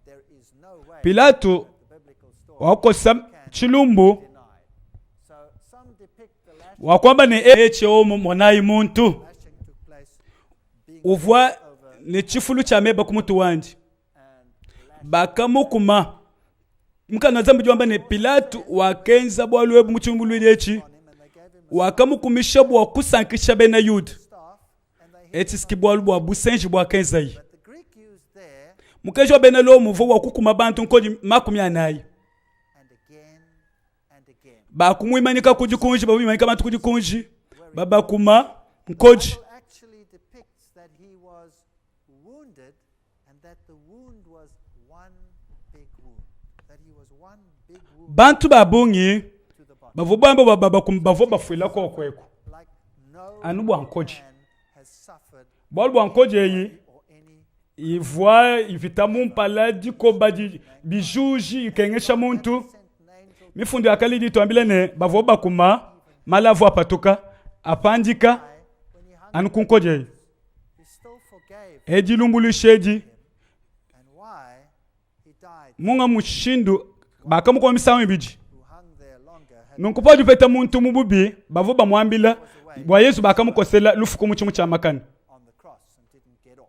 [SPEAKER 1] there is no way
[SPEAKER 2] Pilato
[SPEAKER 1] the biblical story
[SPEAKER 2] wakosa chilumbu
[SPEAKER 1] denied. So some depict the
[SPEAKER 2] wakwamba ne echeomo monayi muntu
[SPEAKER 1] lashing took place being
[SPEAKER 2] uvwa
[SPEAKER 1] over
[SPEAKER 2] ne chifulu cha meba kumutu wanje
[SPEAKER 1] and lashed
[SPEAKER 2] bakamukuma mukana zambi jwamba ne Pilato wakenza bwalwebu muchimbulwili echi
[SPEAKER 1] on him, and they gave him a
[SPEAKER 2] wakamukumisha bwa kusankisha bena yuda
[SPEAKER 1] staff, and they hit
[SPEAKER 2] eti skibwalu bwa busenji bwa kenza yi
[SPEAKER 1] But the Greek used there
[SPEAKER 2] mukejo bena lo muvo wa kukuma bantu nkodi makumi anayi
[SPEAKER 1] and again.
[SPEAKER 2] bakumwimanika kujikunji babimanika bantu kujikunji babakuma nkoji
[SPEAKER 1] Bible actually depicts that he was wounded and that the wound was one big wound. That he was one big wound
[SPEAKER 2] bantu babungi
[SPEAKER 1] to the body.
[SPEAKER 2] bavo bambo bavo bafuila kokweko
[SPEAKER 1] Like no
[SPEAKER 2] anu bwa nkoji
[SPEAKER 1] man has suffered
[SPEAKER 2] bwalu bwa nkoji eyi
[SPEAKER 1] or any
[SPEAKER 2] ivwa ivitamu mpala dikoba bijuji ikengesha muntu
[SPEAKER 1] sent an angel
[SPEAKER 2] mifundo yakali ditwambile ne bavo bakuma malavu apatuka apandika
[SPEAKER 1] when he hung.
[SPEAKER 2] anu kunkoji eyi
[SPEAKER 1] He still forgave
[SPEAKER 2] ejilumbuluisheji
[SPEAKER 1] and why he died.
[SPEAKER 2] munga mushindu bakamukoa misamu ibiji
[SPEAKER 1] Who hung there longer had
[SPEAKER 2] nunkupaji peta muntu mububi bavo bamwambila bwa Yesu bakamukosela lufuku muchimu cha makani
[SPEAKER 1] on the cross and didn't get off.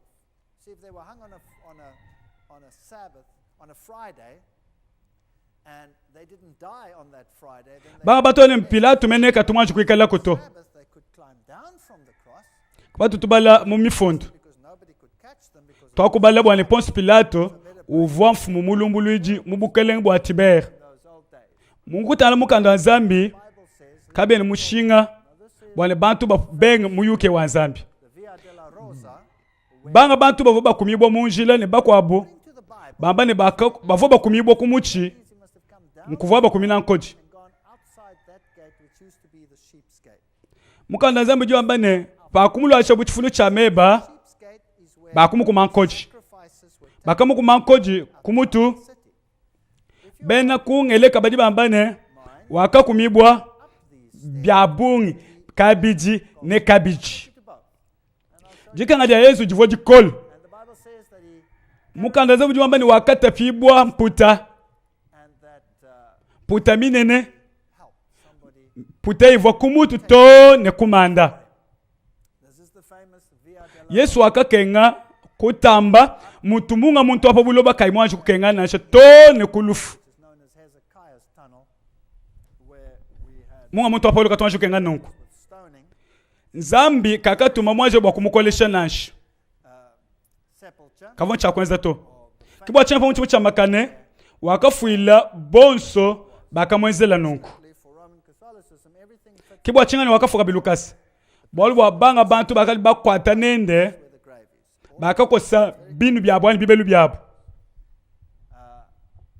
[SPEAKER 1] See, if they were hung on a Sabbath, on a Friday, and they didn't die on that Friday, then they
[SPEAKER 2] baba batone Pilato meneka tumwanji kuikala kuto
[SPEAKER 1] Sabbath they could climb down from the cross
[SPEAKER 2] batu tubala mu mifundo
[SPEAKER 1] because nobody could catch them because of
[SPEAKER 2] twakubala bwa Ponce Pilato uvwa mfumu mulumbuluiji mubukeleng bwa Tiber
[SPEAKER 1] those old days.
[SPEAKER 2] mungutala mukanda wa Zambi
[SPEAKER 1] The Bible says
[SPEAKER 2] kabene mushinga bwana bantu babeng muyuke wa Zambi
[SPEAKER 1] the Via della Rosa went
[SPEAKER 2] banga bantu bavo bakumibwa munjila ne bakwabo
[SPEAKER 1] into the Bible.
[SPEAKER 2] bamba ne bavo bakumibwa kumuchi
[SPEAKER 1] He must have come down
[SPEAKER 2] nkuvwa bakumina nkoji
[SPEAKER 1] and gone outside that gate, which used to be the sheep's gate.
[SPEAKER 2] mukanda Zambi jwamba ne bakumulwasha buchifulu cha meba
[SPEAKER 1] Sheep's gate is where
[SPEAKER 2] bakumukuma nkoji
[SPEAKER 1] sacrifices were taken
[SPEAKER 2] bakamukuma nkoji kumutu
[SPEAKER 1] in the city. If you
[SPEAKER 2] bena kungeleka badi bambane
[SPEAKER 1] mind
[SPEAKER 2] wakakumibwa
[SPEAKER 1] up these
[SPEAKER 2] byabungi kabiji ne kabiji
[SPEAKER 1] to both. And I'll show
[SPEAKER 2] jikanga ja Yesu jivo jikol
[SPEAKER 1] you. And the Bible says that he
[SPEAKER 2] mukanda Zambi jwamba ni wakata fibwa mputa
[SPEAKER 1] and that
[SPEAKER 2] puta minene
[SPEAKER 1] helped somebody.
[SPEAKER 2] puta ivo kumutu to ne kumanda
[SPEAKER 1] This is the famous Via della
[SPEAKER 2] Yesu akakenga kutamba mutu munga muntu apa buloba kaimwanji kukenga nasha to ne kulufu
[SPEAKER 1] which is known as Hezekiah's tunnel, where we had
[SPEAKER 2] munga muntu apa buloba kaimwanji kukenga nunku
[SPEAKER 1] with stoning,
[SPEAKER 2] Zambi kakatuma mwaje bwa kumukolesha nashi
[SPEAKER 1] sepulture,
[SPEAKER 2] kavon cha kwanza to kibwa cha mfu cha makane wakafuila bonso bakamwenzela nonko
[SPEAKER 1] For Roman Catholicism, everything fits
[SPEAKER 2] kibwa chingani wakafuka bilukasi bolu bwabanga bantu bakali bakwata nende
[SPEAKER 1] where the grave is.
[SPEAKER 2] bakakosa binu byabo ani bibelu byabo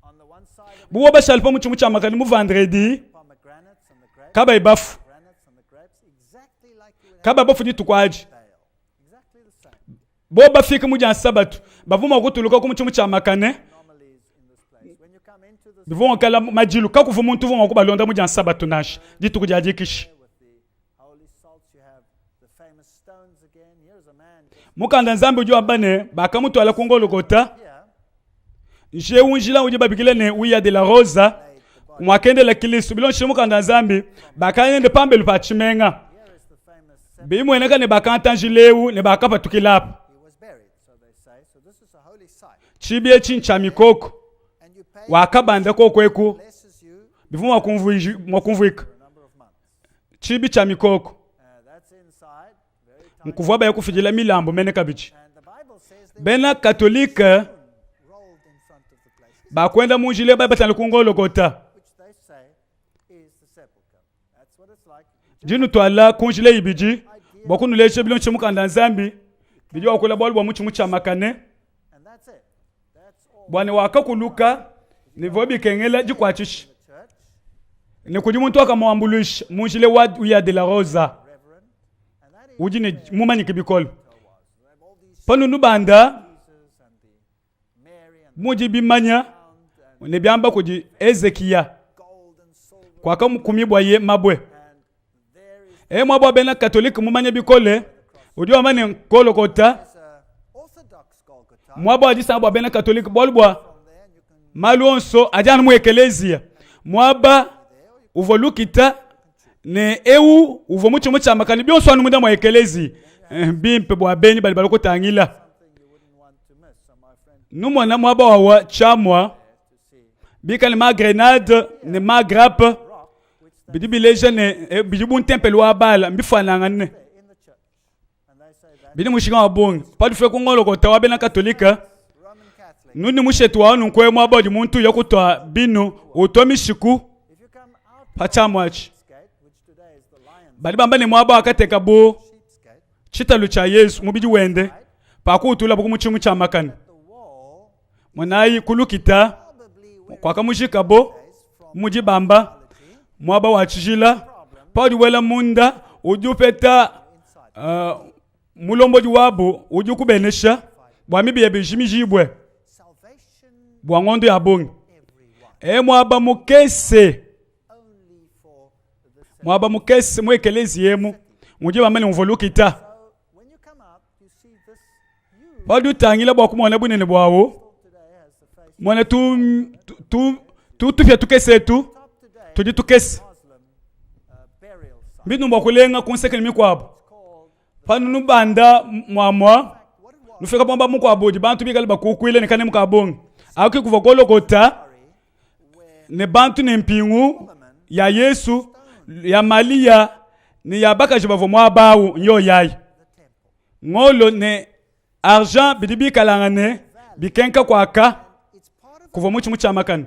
[SPEAKER 1] On the one side of
[SPEAKER 2] buwo bashali pa muchimu cha makani mu vendredi
[SPEAKER 1] the pomegranates and the grapes,
[SPEAKER 2] kaba ibafu
[SPEAKER 1] granates and the grapes, exactly like you would have
[SPEAKER 2] kaba bafu ditukwaji
[SPEAKER 1] Bale. Exactly the same.
[SPEAKER 2] bo bafika mu jan sabatu bavuma kutuluka ku muchimu cha makane
[SPEAKER 1] Anomalies in this place. When you come into this
[SPEAKER 2] bivuma kala majilu kakuvu muntu vuma kubalonda mu jan sabatu nashi ditukujajikishi
[SPEAKER 1] with the holy salts, you have the famous stones again. Here's a man just
[SPEAKER 2] mukanda nzambe ujua bane bakamutwala kungologota
[SPEAKER 1] here,
[SPEAKER 2] nje unjila uje babikile ne uya de la rosa mwakende la kilisu bilon shimu kanda nzambe bakayende pambelu pa chimenga
[SPEAKER 1] here is the famous sepulchre.
[SPEAKER 2] bimweneka ne bakantanjilewu ne bakapa tukilapa
[SPEAKER 1] He was buried, so they say. So this is a holy site.
[SPEAKER 2] chibye chincha mikoko
[SPEAKER 1] And you pay
[SPEAKER 2] wakabanda kokweku
[SPEAKER 1] blesses you
[SPEAKER 2] bivuma mwakumvuika
[SPEAKER 1] for a number of months.
[SPEAKER 2] chibi cha mikoko
[SPEAKER 1] That's inside, very tiny.
[SPEAKER 2] mkuvwa ba yakufijila milambo mene kabichi
[SPEAKER 1] And the Bible says they
[SPEAKER 2] bena katolika
[SPEAKER 1] rolled in front of the place,
[SPEAKER 2] bakwenda munjile ba batala kungologota
[SPEAKER 1] which they say is the sepulchre. That's what it's like.
[SPEAKER 2] jinu twala kunjile ibiji bakunuleshe bilon chimu kanda nzambi bijwa kula bolu bwa muchimu cha makane
[SPEAKER 1] And that's it. That's all
[SPEAKER 2] bwana wakakuluka nivo bikengela jikwachishi
[SPEAKER 1] the church,
[SPEAKER 2] ne kudi muntu akamwambulisha munjile wa uya de la rosa
[SPEAKER 1] reverend. And that is
[SPEAKER 2] ujine mumanyike bikolo
[SPEAKER 1] they have all these
[SPEAKER 2] pano nubanda
[SPEAKER 1] Jesus and the Mary and
[SPEAKER 2] muji bimanya
[SPEAKER 1] and
[SPEAKER 2] ne byamba kudi Ezekiya
[SPEAKER 1] gold and silver.
[SPEAKER 2] kwaka kumibwa ye mabwe
[SPEAKER 1] And there is
[SPEAKER 2] mwabwa bena katolika mumanya bikole udi wamane nkolokota
[SPEAKER 1] a Orthodox Golgotha
[SPEAKER 2] mwabwa ajisa bwa bena katolika bolbwa
[SPEAKER 1] from there, and you can
[SPEAKER 2] maluonso ajana mu ekelezia mwaba uvolukita ne ewu uvo muchimu cha makani byonso anu muda mwa ekelezi bimpe bwa beni bali balokotangila
[SPEAKER 1] something you wouldn't want to miss. So my friend,
[SPEAKER 2] numwana mwaba wawa chamwa
[SPEAKER 1] to see
[SPEAKER 2] bikali ma grenade ne ma grappe
[SPEAKER 1] rock which they
[SPEAKER 2] bidi bileje ne bidi bun tempel wa bala mbifananga ne
[SPEAKER 1] in the church, and they say that
[SPEAKER 2] bidi mushinga wabongi padu fe kungolokota wabena katolika
[SPEAKER 1] Roman Catholic.
[SPEAKER 2] nuni mushetu wa unu kwe mwaba di muntu yakutwa binu utomishiku
[SPEAKER 1] If you come out
[SPEAKER 2] pachamwachi
[SPEAKER 1] Sheep's Gate, which today is the Lion's
[SPEAKER 2] bali bamba ne mwaba akateka bu
[SPEAKER 1] Sheep's Gate,
[SPEAKER 2] chitalu cha Yesu mubiji wende pakutula buku muchimu cha makani
[SPEAKER 1] the wall
[SPEAKER 2] mwanayi kulukita
[SPEAKER 1] probably where
[SPEAKER 2] kwa kamushika bo
[SPEAKER 1] it is from
[SPEAKER 2] muji bamba mwaba wachijila padi wela munda ujupeta mulomboji wabo ujukubenesha bwamibi yebishimijibwe
[SPEAKER 1] salvation
[SPEAKER 2] bwa ngondo ya bongi
[SPEAKER 1] everyone,
[SPEAKER 2] mwaba mukese
[SPEAKER 1] only for the saints.
[SPEAKER 2] mwaba mukese mwekelezi yemu muje bamene mvolukita
[SPEAKER 1] So when you come out, you see this you
[SPEAKER 2] padi utangila bwa kumona bunene bwawo
[SPEAKER 1] today has the face
[SPEAKER 2] mwana tufya tukesetu
[SPEAKER 1] top today
[SPEAKER 2] tudi tukese
[SPEAKER 1] Muslim burial site
[SPEAKER 2] mbinu mwakulenga kunsekeni mikwabo
[SPEAKER 1] called
[SPEAKER 2] pano nubanda mwamwa
[SPEAKER 1] what it was
[SPEAKER 2] nufika pamba mukwabodi bantu bikali bakukwile nekane mukabongi aki kuva kolokota
[SPEAKER 1] where
[SPEAKER 2] ne bantu ne mpingu ya Yesu ya Malia ne ya bakaji bavo mwabawu nyo yayi
[SPEAKER 1] the temple
[SPEAKER 2] ngolo ne argent bidibi kalangane bikenka kwaka
[SPEAKER 1] it's part of
[SPEAKER 2] kuva muchimu cha makani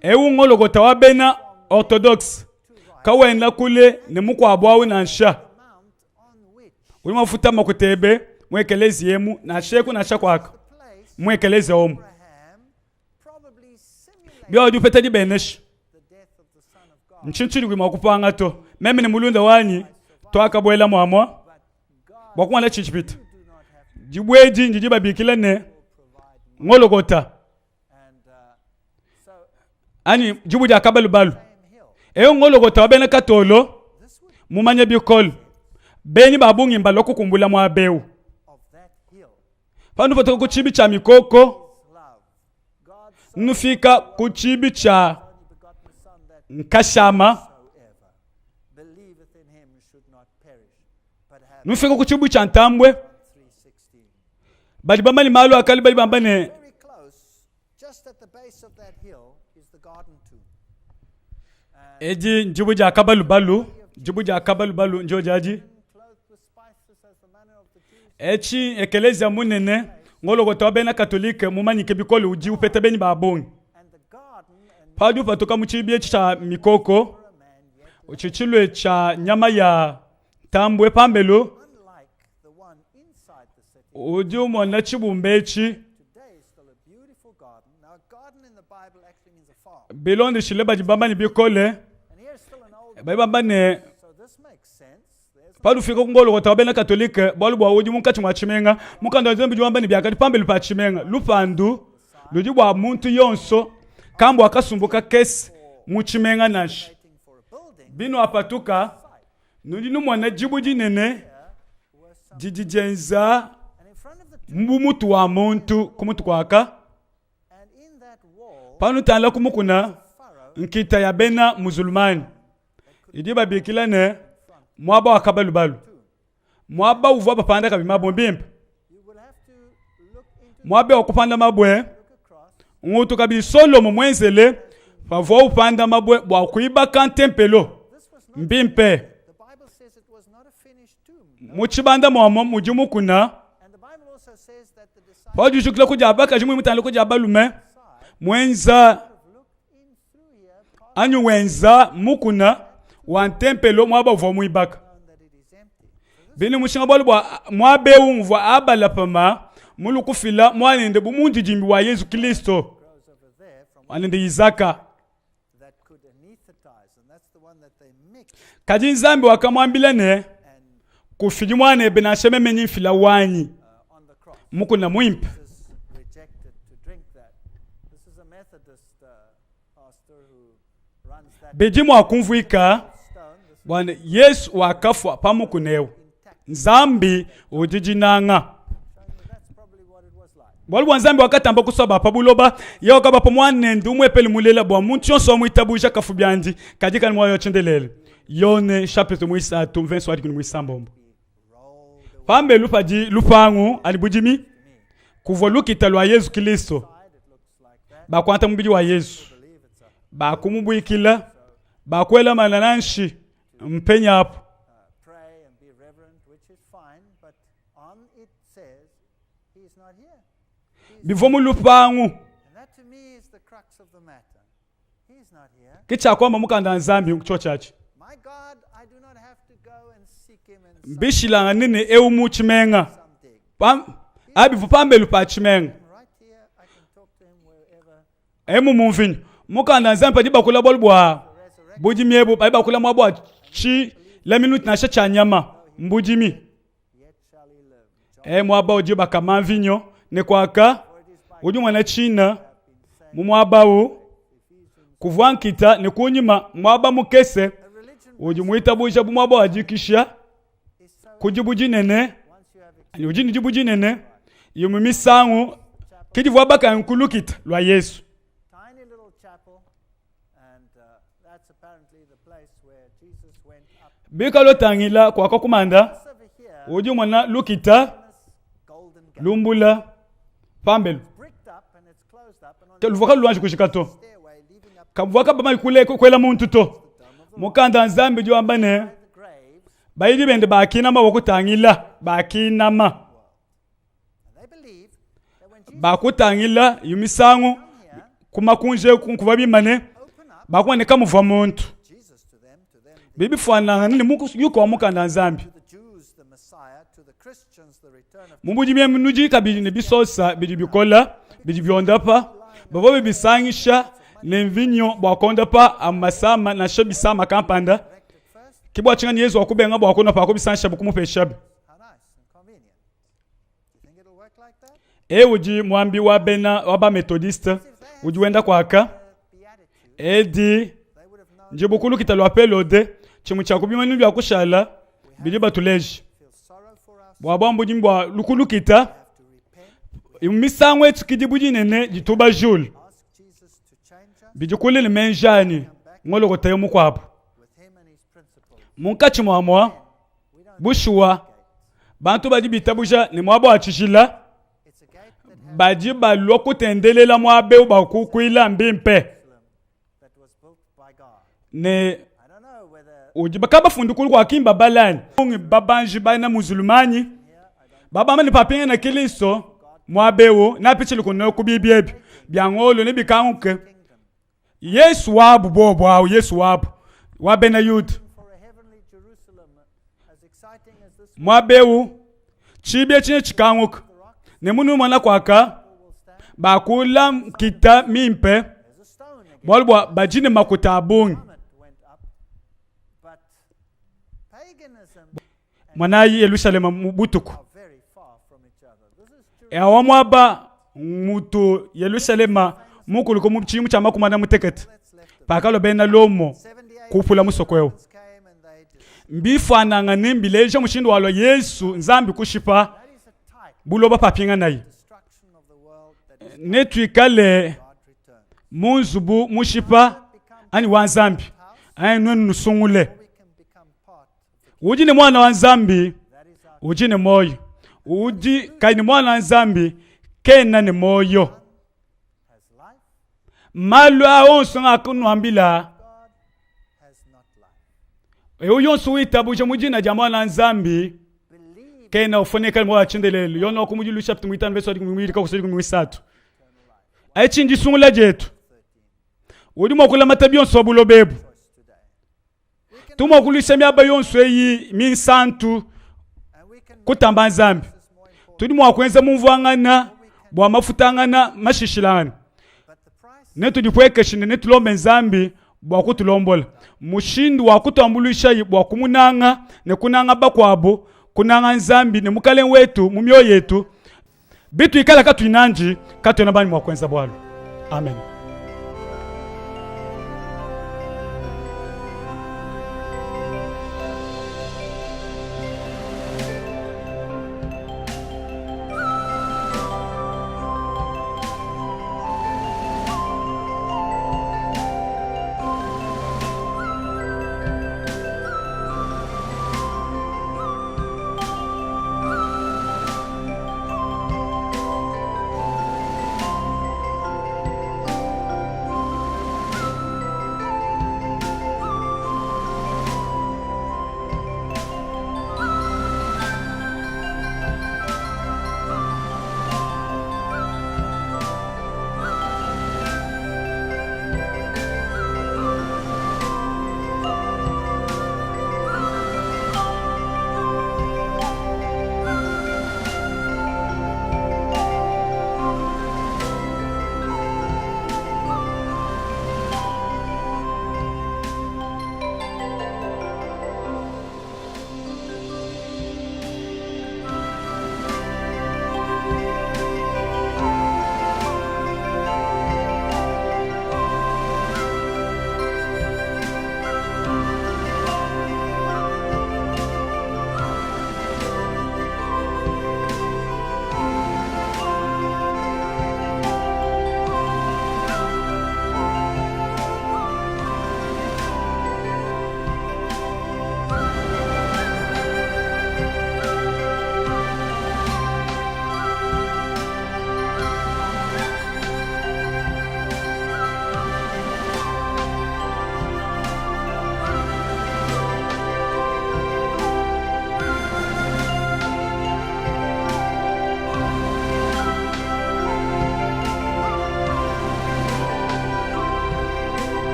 [SPEAKER 2] ewu ngolokota wabena orthodox kawenda kule ne mukwabwawu na nsha
[SPEAKER 1] mount on which
[SPEAKER 2] uli mafuta makutebe mwekelezi yemu na sheku na shakwaka
[SPEAKER 1] the place
[SPEAKER 2] mwekelezi omu
[SPEAKER 1] Abraham probably simulated
[SPEAKER 2] bya udupeta dibenesh
[SPEAKER 1] the death of the Son of God,
[SPEAKER 2] nchinchiri kwima kupanga to meme ni mulunda wanyi twakabwela mwamwa
[SPEAKER 1] but God
[SPEAKER 2] bwakumwana chichipita
[SPEAKER 1] do not have to
[SPEAKER 2] jibweji njijibabikile ne
[SPEAKER 1] provide
[SPEAKER 2] ngolokota
[SPEAKER 1] and so
[SPEAKER 2] ani jibu ja kabalubalu
[SPEAKER 1] same hill.
[SPEAKER 2] eyo ngolokota wabene katolo
[SPEAKER 1] This would
[SPEAKER 2] mumanye bikolo beni babungi mbalo kukumbula mwabeu
[SPEAKER 1] of that hill
[SPEAKER 2] pano patoko kuchibi cha mikoko
[SPEAKER 1] is love. God so
[SPEAKER 2] nufika kuchibi cha
[SPEAKER 1] only begotten Son that
[SPEAKER 2] nkashama
[SPEAKER 1] whosoever believeth in him should not perish, but have
[SPEAKER 2] nufika kuchibi cha ntambwe
[SPEAKER 1] 3:16.
[SPEAKER 2] bali bamba ni malo akali bali bamba ne
[SPEAKER 1] Very close, just at the base of that hill, is the garden tomb.
[SPEAKER 2] eji njibu ja kabalubalu jibu ja kabalubalu njo jaji
[SPEAKER 1] Clothed with spices as the manner of the Jews.
[SPEAKER 2] echi ekelezia munene ngolokota wabena katolike mumanyike bikolo uji upete beni babongi
[SPEAKER 1] And the garden, and
[SPEAKER 2] Padu patoka muchibie cha mikoko. Uchichilwe cha nyama ya tambwe pambelo.
[SPEAKER 1] Unlike the one inside the city,
[SPEAKER 2] Udi umona chibumbechi.
[SPEAKER 1] today is still a beautiful garden. Now, a garden in the Bible actually means a farm.
[SPEAKER 2] Belonde shileba jibamba ni bikole.
[SPEAKER 1] And here's still an old
[SPEAKER 2] Baibamba ne.
[SPEAKER 1] So this makes sense. There's
[SPEAKER 2] Padu fika kungolo kwa tabena katolike. Bolu bwa uji munkachi mwa chimenga. Mukanda zembi jibamba ni biakati pambelu pa chimenga. Lupandu. Ludi bwa muntu yonso. Kambu akasumbuka kesi. Muchimenga nashi.
[SPEAKER 1] waiting for a building.
[SPEAKER 2] Bino apatuka. Nudi numwana jibuji nene.
[SPEAKER 1] Here was some,
[SPEAKER 2] Jijijenza.
[SPEAKER 1] and in front of the
[SPEAKER 2] Mbumutu wa muntu kumutu kwaka.
[SPEAKER 1] and in that wall,
[SPEAKER 2] Panu tanla kumukuna.
[SPEAKER 1] furrow
[SPEAKER 2] Nkita ya bena muzulmani. Idiba bikila ne. Mwaba wakabalubalu. Mwaba uvuwa papanda kabimabo mbimpe.
[SPEAKER 1] you will have to look into
[SPEAKER 2] Mwabe wakupanda mabwe.
[SPEAKER 1] look across.
[SPEAKER 2] Ngutu kabi Solomo mwenzele. Pavo upanda mabwe. Wakuiba kantempelo.
[SPEAKER 1] This was not
[SPEAKER 2] Mbimpe.
[SPEAKER 1] the Bible says it was not a finished tomb.
[SPEAKER 2] Muchibanda mwamo mujimukuna.
[SPEAKER 1] And the Bible also says that the disciples
[SPEAKER 2] Paju shukila kuja abaka jimu mutanda kuja abalume. Mwenza.
[SPEAKER 1] have looked in through here, past
[SPEAKER 2] Anyu wenza mukuna. Wantempelo mwaba uvo muibaka.
[SPEAKER 1] found that it is empty. So this
[SPEAKER 2] Bini mushinga bolu bwa mwabe umva abala pama. Mulu kufila mwanende bumundi jimbi wa Yesu Kristo.
[SPEAKER 1] grows over there from
[SPEAKER 2] Wanende Isaka.
[SPEAKER 1] that could anesthetize, and that's the one that they mix.
[SPEAKER 2] Kaji nzambi wakamwambila ne.
[SPEAKER 1] And
[SPEAKER 2] Kufili mwane benasheme menyi fila wanyi.
[SPEAKER 1] on the cross,
[SPEAKER 2] Mukuna muimpe.
[SPEAKER 1] Jesus rejected to drink that. This is a Methodist pastor who runs that
[SPEAKER 2] Bejimu wakumvuika.
[SPEAKER 1] stone. This is
[SPEAKER 2] Bwana Yesu wakafwa pamukunewo.
[SPEAKER 1] intact.
[SPEAKER 2] Nzambi ujijinanga.
[SPEAKER 1] Showing you that's probably what it was like.
[SPEAKER 2] Bwali bwa nzambi wakatamba kusaba pabuloba. Yao kaba pamwane ndumwe peli mulela bwa muntu yonso muitabuja kafubyandi. Kajika ni mwayo chendelele. Yone chapitre mwisa tu 20 swadi kuni mwisa mbombo.
[SPEAKER 1] Rolled away
[SPEAKER 2] Pambe lupaji lupangu alibujimi.
[SPEAKER 1] to me.
[SPEAKER 2] Kuvo lukita lwa Yesu Kristo.
[SPEAKER 1] Side, it looks like that.
[SPEAKER 2] Bakwanta mubiji wa Yesu.
[SPEAKER 1] Believe it's a
[SPEAKER 2] Bakumubwikila. Bakwela manananshi. Mpenya hapo.
[SPEAKER 1] pray and be reverent, which is fine, but on it says he's not here.
[SPEAKER 2] Bivomu lupangu.
[SPEAKER 1] And that to me is the crux of the matter. He's not here.
[SPEAKER 2] Kicha kwamba mukanda nzambi mkucho chachi.
[SPEAKER 1] My God, I do not have to go and seek him in
[SPEAKER 2] Bishila nini eumu chimenga.
[SPEAKER 1] some dig.
[SPEAKER 2] Pam. Abivu pambe lupa chimenga.
[SPEAKER 1] Right here, I can talk to him wherever.
[SPEAKER 2] Emu mumvini. Mukanda nzambi padiba kula bolbwa.
[SPEAKER 1] Resurrect
[SPEAKER 2] Bujimi ebu padiba kula mwabwa chi. La minuti na shacha nyama. Mbujimi.
[SPEAKER 1] yet shall he live. John,
[SPEAKER 2] Mwaba ujiba kama vinyo. Nekwaka.
[SPEAKER 1] for it is by
[SPEAKER 2] Uju mwana china.
[SPEAKER 1] have been sent.
[SPEAKER 2] Mumwaba u. Kuvankita ni kunyima. Mwaba mukese.
[SPEAKER 1] A religion
[SPEAKER 2] Uju muita buja bumwaba wajikisha.
[SPEAKER 1] is so
[SPEAKER 2] Kujibuji nene.
[SPEAKER 1] once you have
[SPEAKER 2] Ani ujini jibuji nene. Yumumisangu. Kijivu wabaka nkulukita lwa Yesu.
[SPEAKER 1] tiny little chapel, and that's apparently the place where Jesus went up.
[SPEAKER 2] Bika lotangila kwa kumanda.
[SPEAKER 1] This over here,
[SPEAKER 2] Uju mwana lukita.
[SPEAKER 1] this golden gate,
[SPEAKER 2] Lumbula. Pambelu.
[SPEAKER 1] bricked up and it's closed up, and on
[SPEAKER 2] Teluvuka luanji kushikato.
[SPEAKER 1] the stairway leading up
[SPEAKER 2] Kavuka bama ikule kwela muntu to. Mukanda nzambi jo ambane.
[SPEAKER 1] to the graves,
[SPEAKER 2] Bayidi bende bakinama wakutangila. Bakinama.
[SPEAKER 1] and they believe that when Jesus
[SPEAKER 2] Bakutangila yumisangu.
[SPEAKER 1] come here,
[SPEAKER 2] Kumakunje kunkubabimane.
[SPEAKER 1] open up
[SPEAKER 2] Bakwane kamuva muntu.
[SPEAKER 1] Jesus to them,
[SPEAKER 2] Bibi fwana nini muku yuko wa mukanda nzambi.
[SPEAKER 1] to the Jews, the Messiah, to the Christians, the return of
[SPEAKER 2] Mumbuji mye minuji kabili ne bisosa bidi bikola bidi byondapa babo bibisangisha ne mvinyo bwakondapa amasama na shabisama kampanda
[SPEAKER 1] resurrected first.
[SPEAKER 2] kibwa chingani Yesu akubenga bwakona pa kubisanisha bukumupesha
[SPEAKER 1] How nice and convenient. Do you think it'll work like that?
[SPEAKER 2] uji mwambi wa bena waba methodiste uji wenda kwaka
[SPEAKER 1] Beatitude,
[SPEAKER 2] edi
[SPEAKER 1] they would have known
[SPEAKER 2] njibukulu kitalwa pelode chimu cha kubima nibya kushala bidi batuleji
[SPEAKER 1] feel sorrow for us,
[SPEAKER 2] bwabambu jimbwa lukulu kita
[SPEAKER 1] have to repent,
[SPEAKER 2] imisangwe tukidibuji nene jituba jul
[SPEAKER 1] ask Jesus to change us
[SPEAKER 2] bijikulile menjani ngolo kotayo mukwapo
[SPEAKER 1] with him and his principles.
[SPEAKER 2] munkachi mwamwa
[SPEAKER 1] We don't
[SPEAKER 2] bushuwa bantu baji bitabuja ni mwabo achishila
[SPEAKER 1] It's a gate that has
[SPEAKER 2] baji balwa kutendelela mwabe bakukwila mbimpe
[SPEAKER 1] Jerusalem that was built by God.
[SPEAKER 2] ne
[SPEAKER 1] I don't know whether
[SPEAKER 2] uji bakaba fundukulu kwa kimba balani ungi babanji bana muzulumani baba mani papinga na kiliso mwabewo na pichili kuno kubibiebi byangolo ne bikanguke
[SPEAKER 1] kingdom
[SPEAKER 2] Yesu wabu bobo au Yesu wabu wabena yud
[SPEAKER 1] for a heavenly Jerusalem as exciting as this
[SPEAKER 2] mwabeu chibye chinye chikanguka nemunu mwana kwaka
[SPEAKER 1] will stand.
[SPEAKER 2] bakula kita mimpe
[SPEAKER 1] There's a stone again.
[SPEAKER 2] bolbwa bajine makuta abungi
[SPEAKER 1] Summit went up, but paganism
[SPEAKER 2] mwanayi Yerusalema mubutuku
[SPEAKER 1] are very far from each other. This is Jerusalem.
[SPEAKER 2] awamwaba mutu Yerusalema mukuluko muchimu cha makumana mutekete
[SPEAKER 1] That's left of
[SPEAKER 2] pakalo bena lomo
[SPEAKER 1] 78
[SPEAKER 2] kupula musokweo
[SPEAKER 1] Romans came and they just,
[SPEAKER 2] mbifananga nimbileje mushindu walo Yesu nzambi kushipa
[SPEAKER 1] that is a type
[SPEAKER 2] buloba papinga nayi
[SPEAKER 1] destruction of the world that is
[SPEAKER 2] netwikale
[SPEAKER 1] God return.
[SPEAKER 2] munzubu mushipa ani wanzambi ayi nusungule
[SPEAKER 1] We can become part of the
[SPEAKER 2] uji ni mwana wa nzambi
[SPEAKER 1] that is our
[SPEAKER 2] uji ni moyo uji kai ni mwana wa nzambi kena ni moyo
[SPEAKER 1] has life,
[SPEAKER 2] malu aonso ngakunwambila
[SPEAKER 1] God has not life.
[SPEAKER 2] eyo yonso witabuje mujina ja mwana wa nzambi
[SPEAKER 1] Believe
[SPEAKER 2] kena ufoneka mwa chendelelo yona kumujilusha ptu mwitano verso 12 kusiri 13 ayi chinji sungula jetu
[SPEAKER 1] 13
[SPEAKER 2] udi mwakula matabi yonso bulobebu
[SPEAKER 1] choice today. We can
[SPEAKER 2] tumwa kulisha miaba yonso eyi minsantu
[SPEAKER 1] and we can
[SPEAKER 2] kutamba nzambi
[SPEAKER 1] this is more important.
[SPEAKER 2] tudi mwakwenza mumvwangana bwa mafutangana mashishilana
[SPEAKER 1] But the price
[SPEAKER 2] netudipwekeshine netulombe nzambi bwa kutulombola mushindu wa kutambulisha yi bwa kumunanga nekunanga bakwabo kunanga nzambi nemukale wetu mumyo yetu bitu ikala katwinanji katwena bani mwakwenza bwalo amen.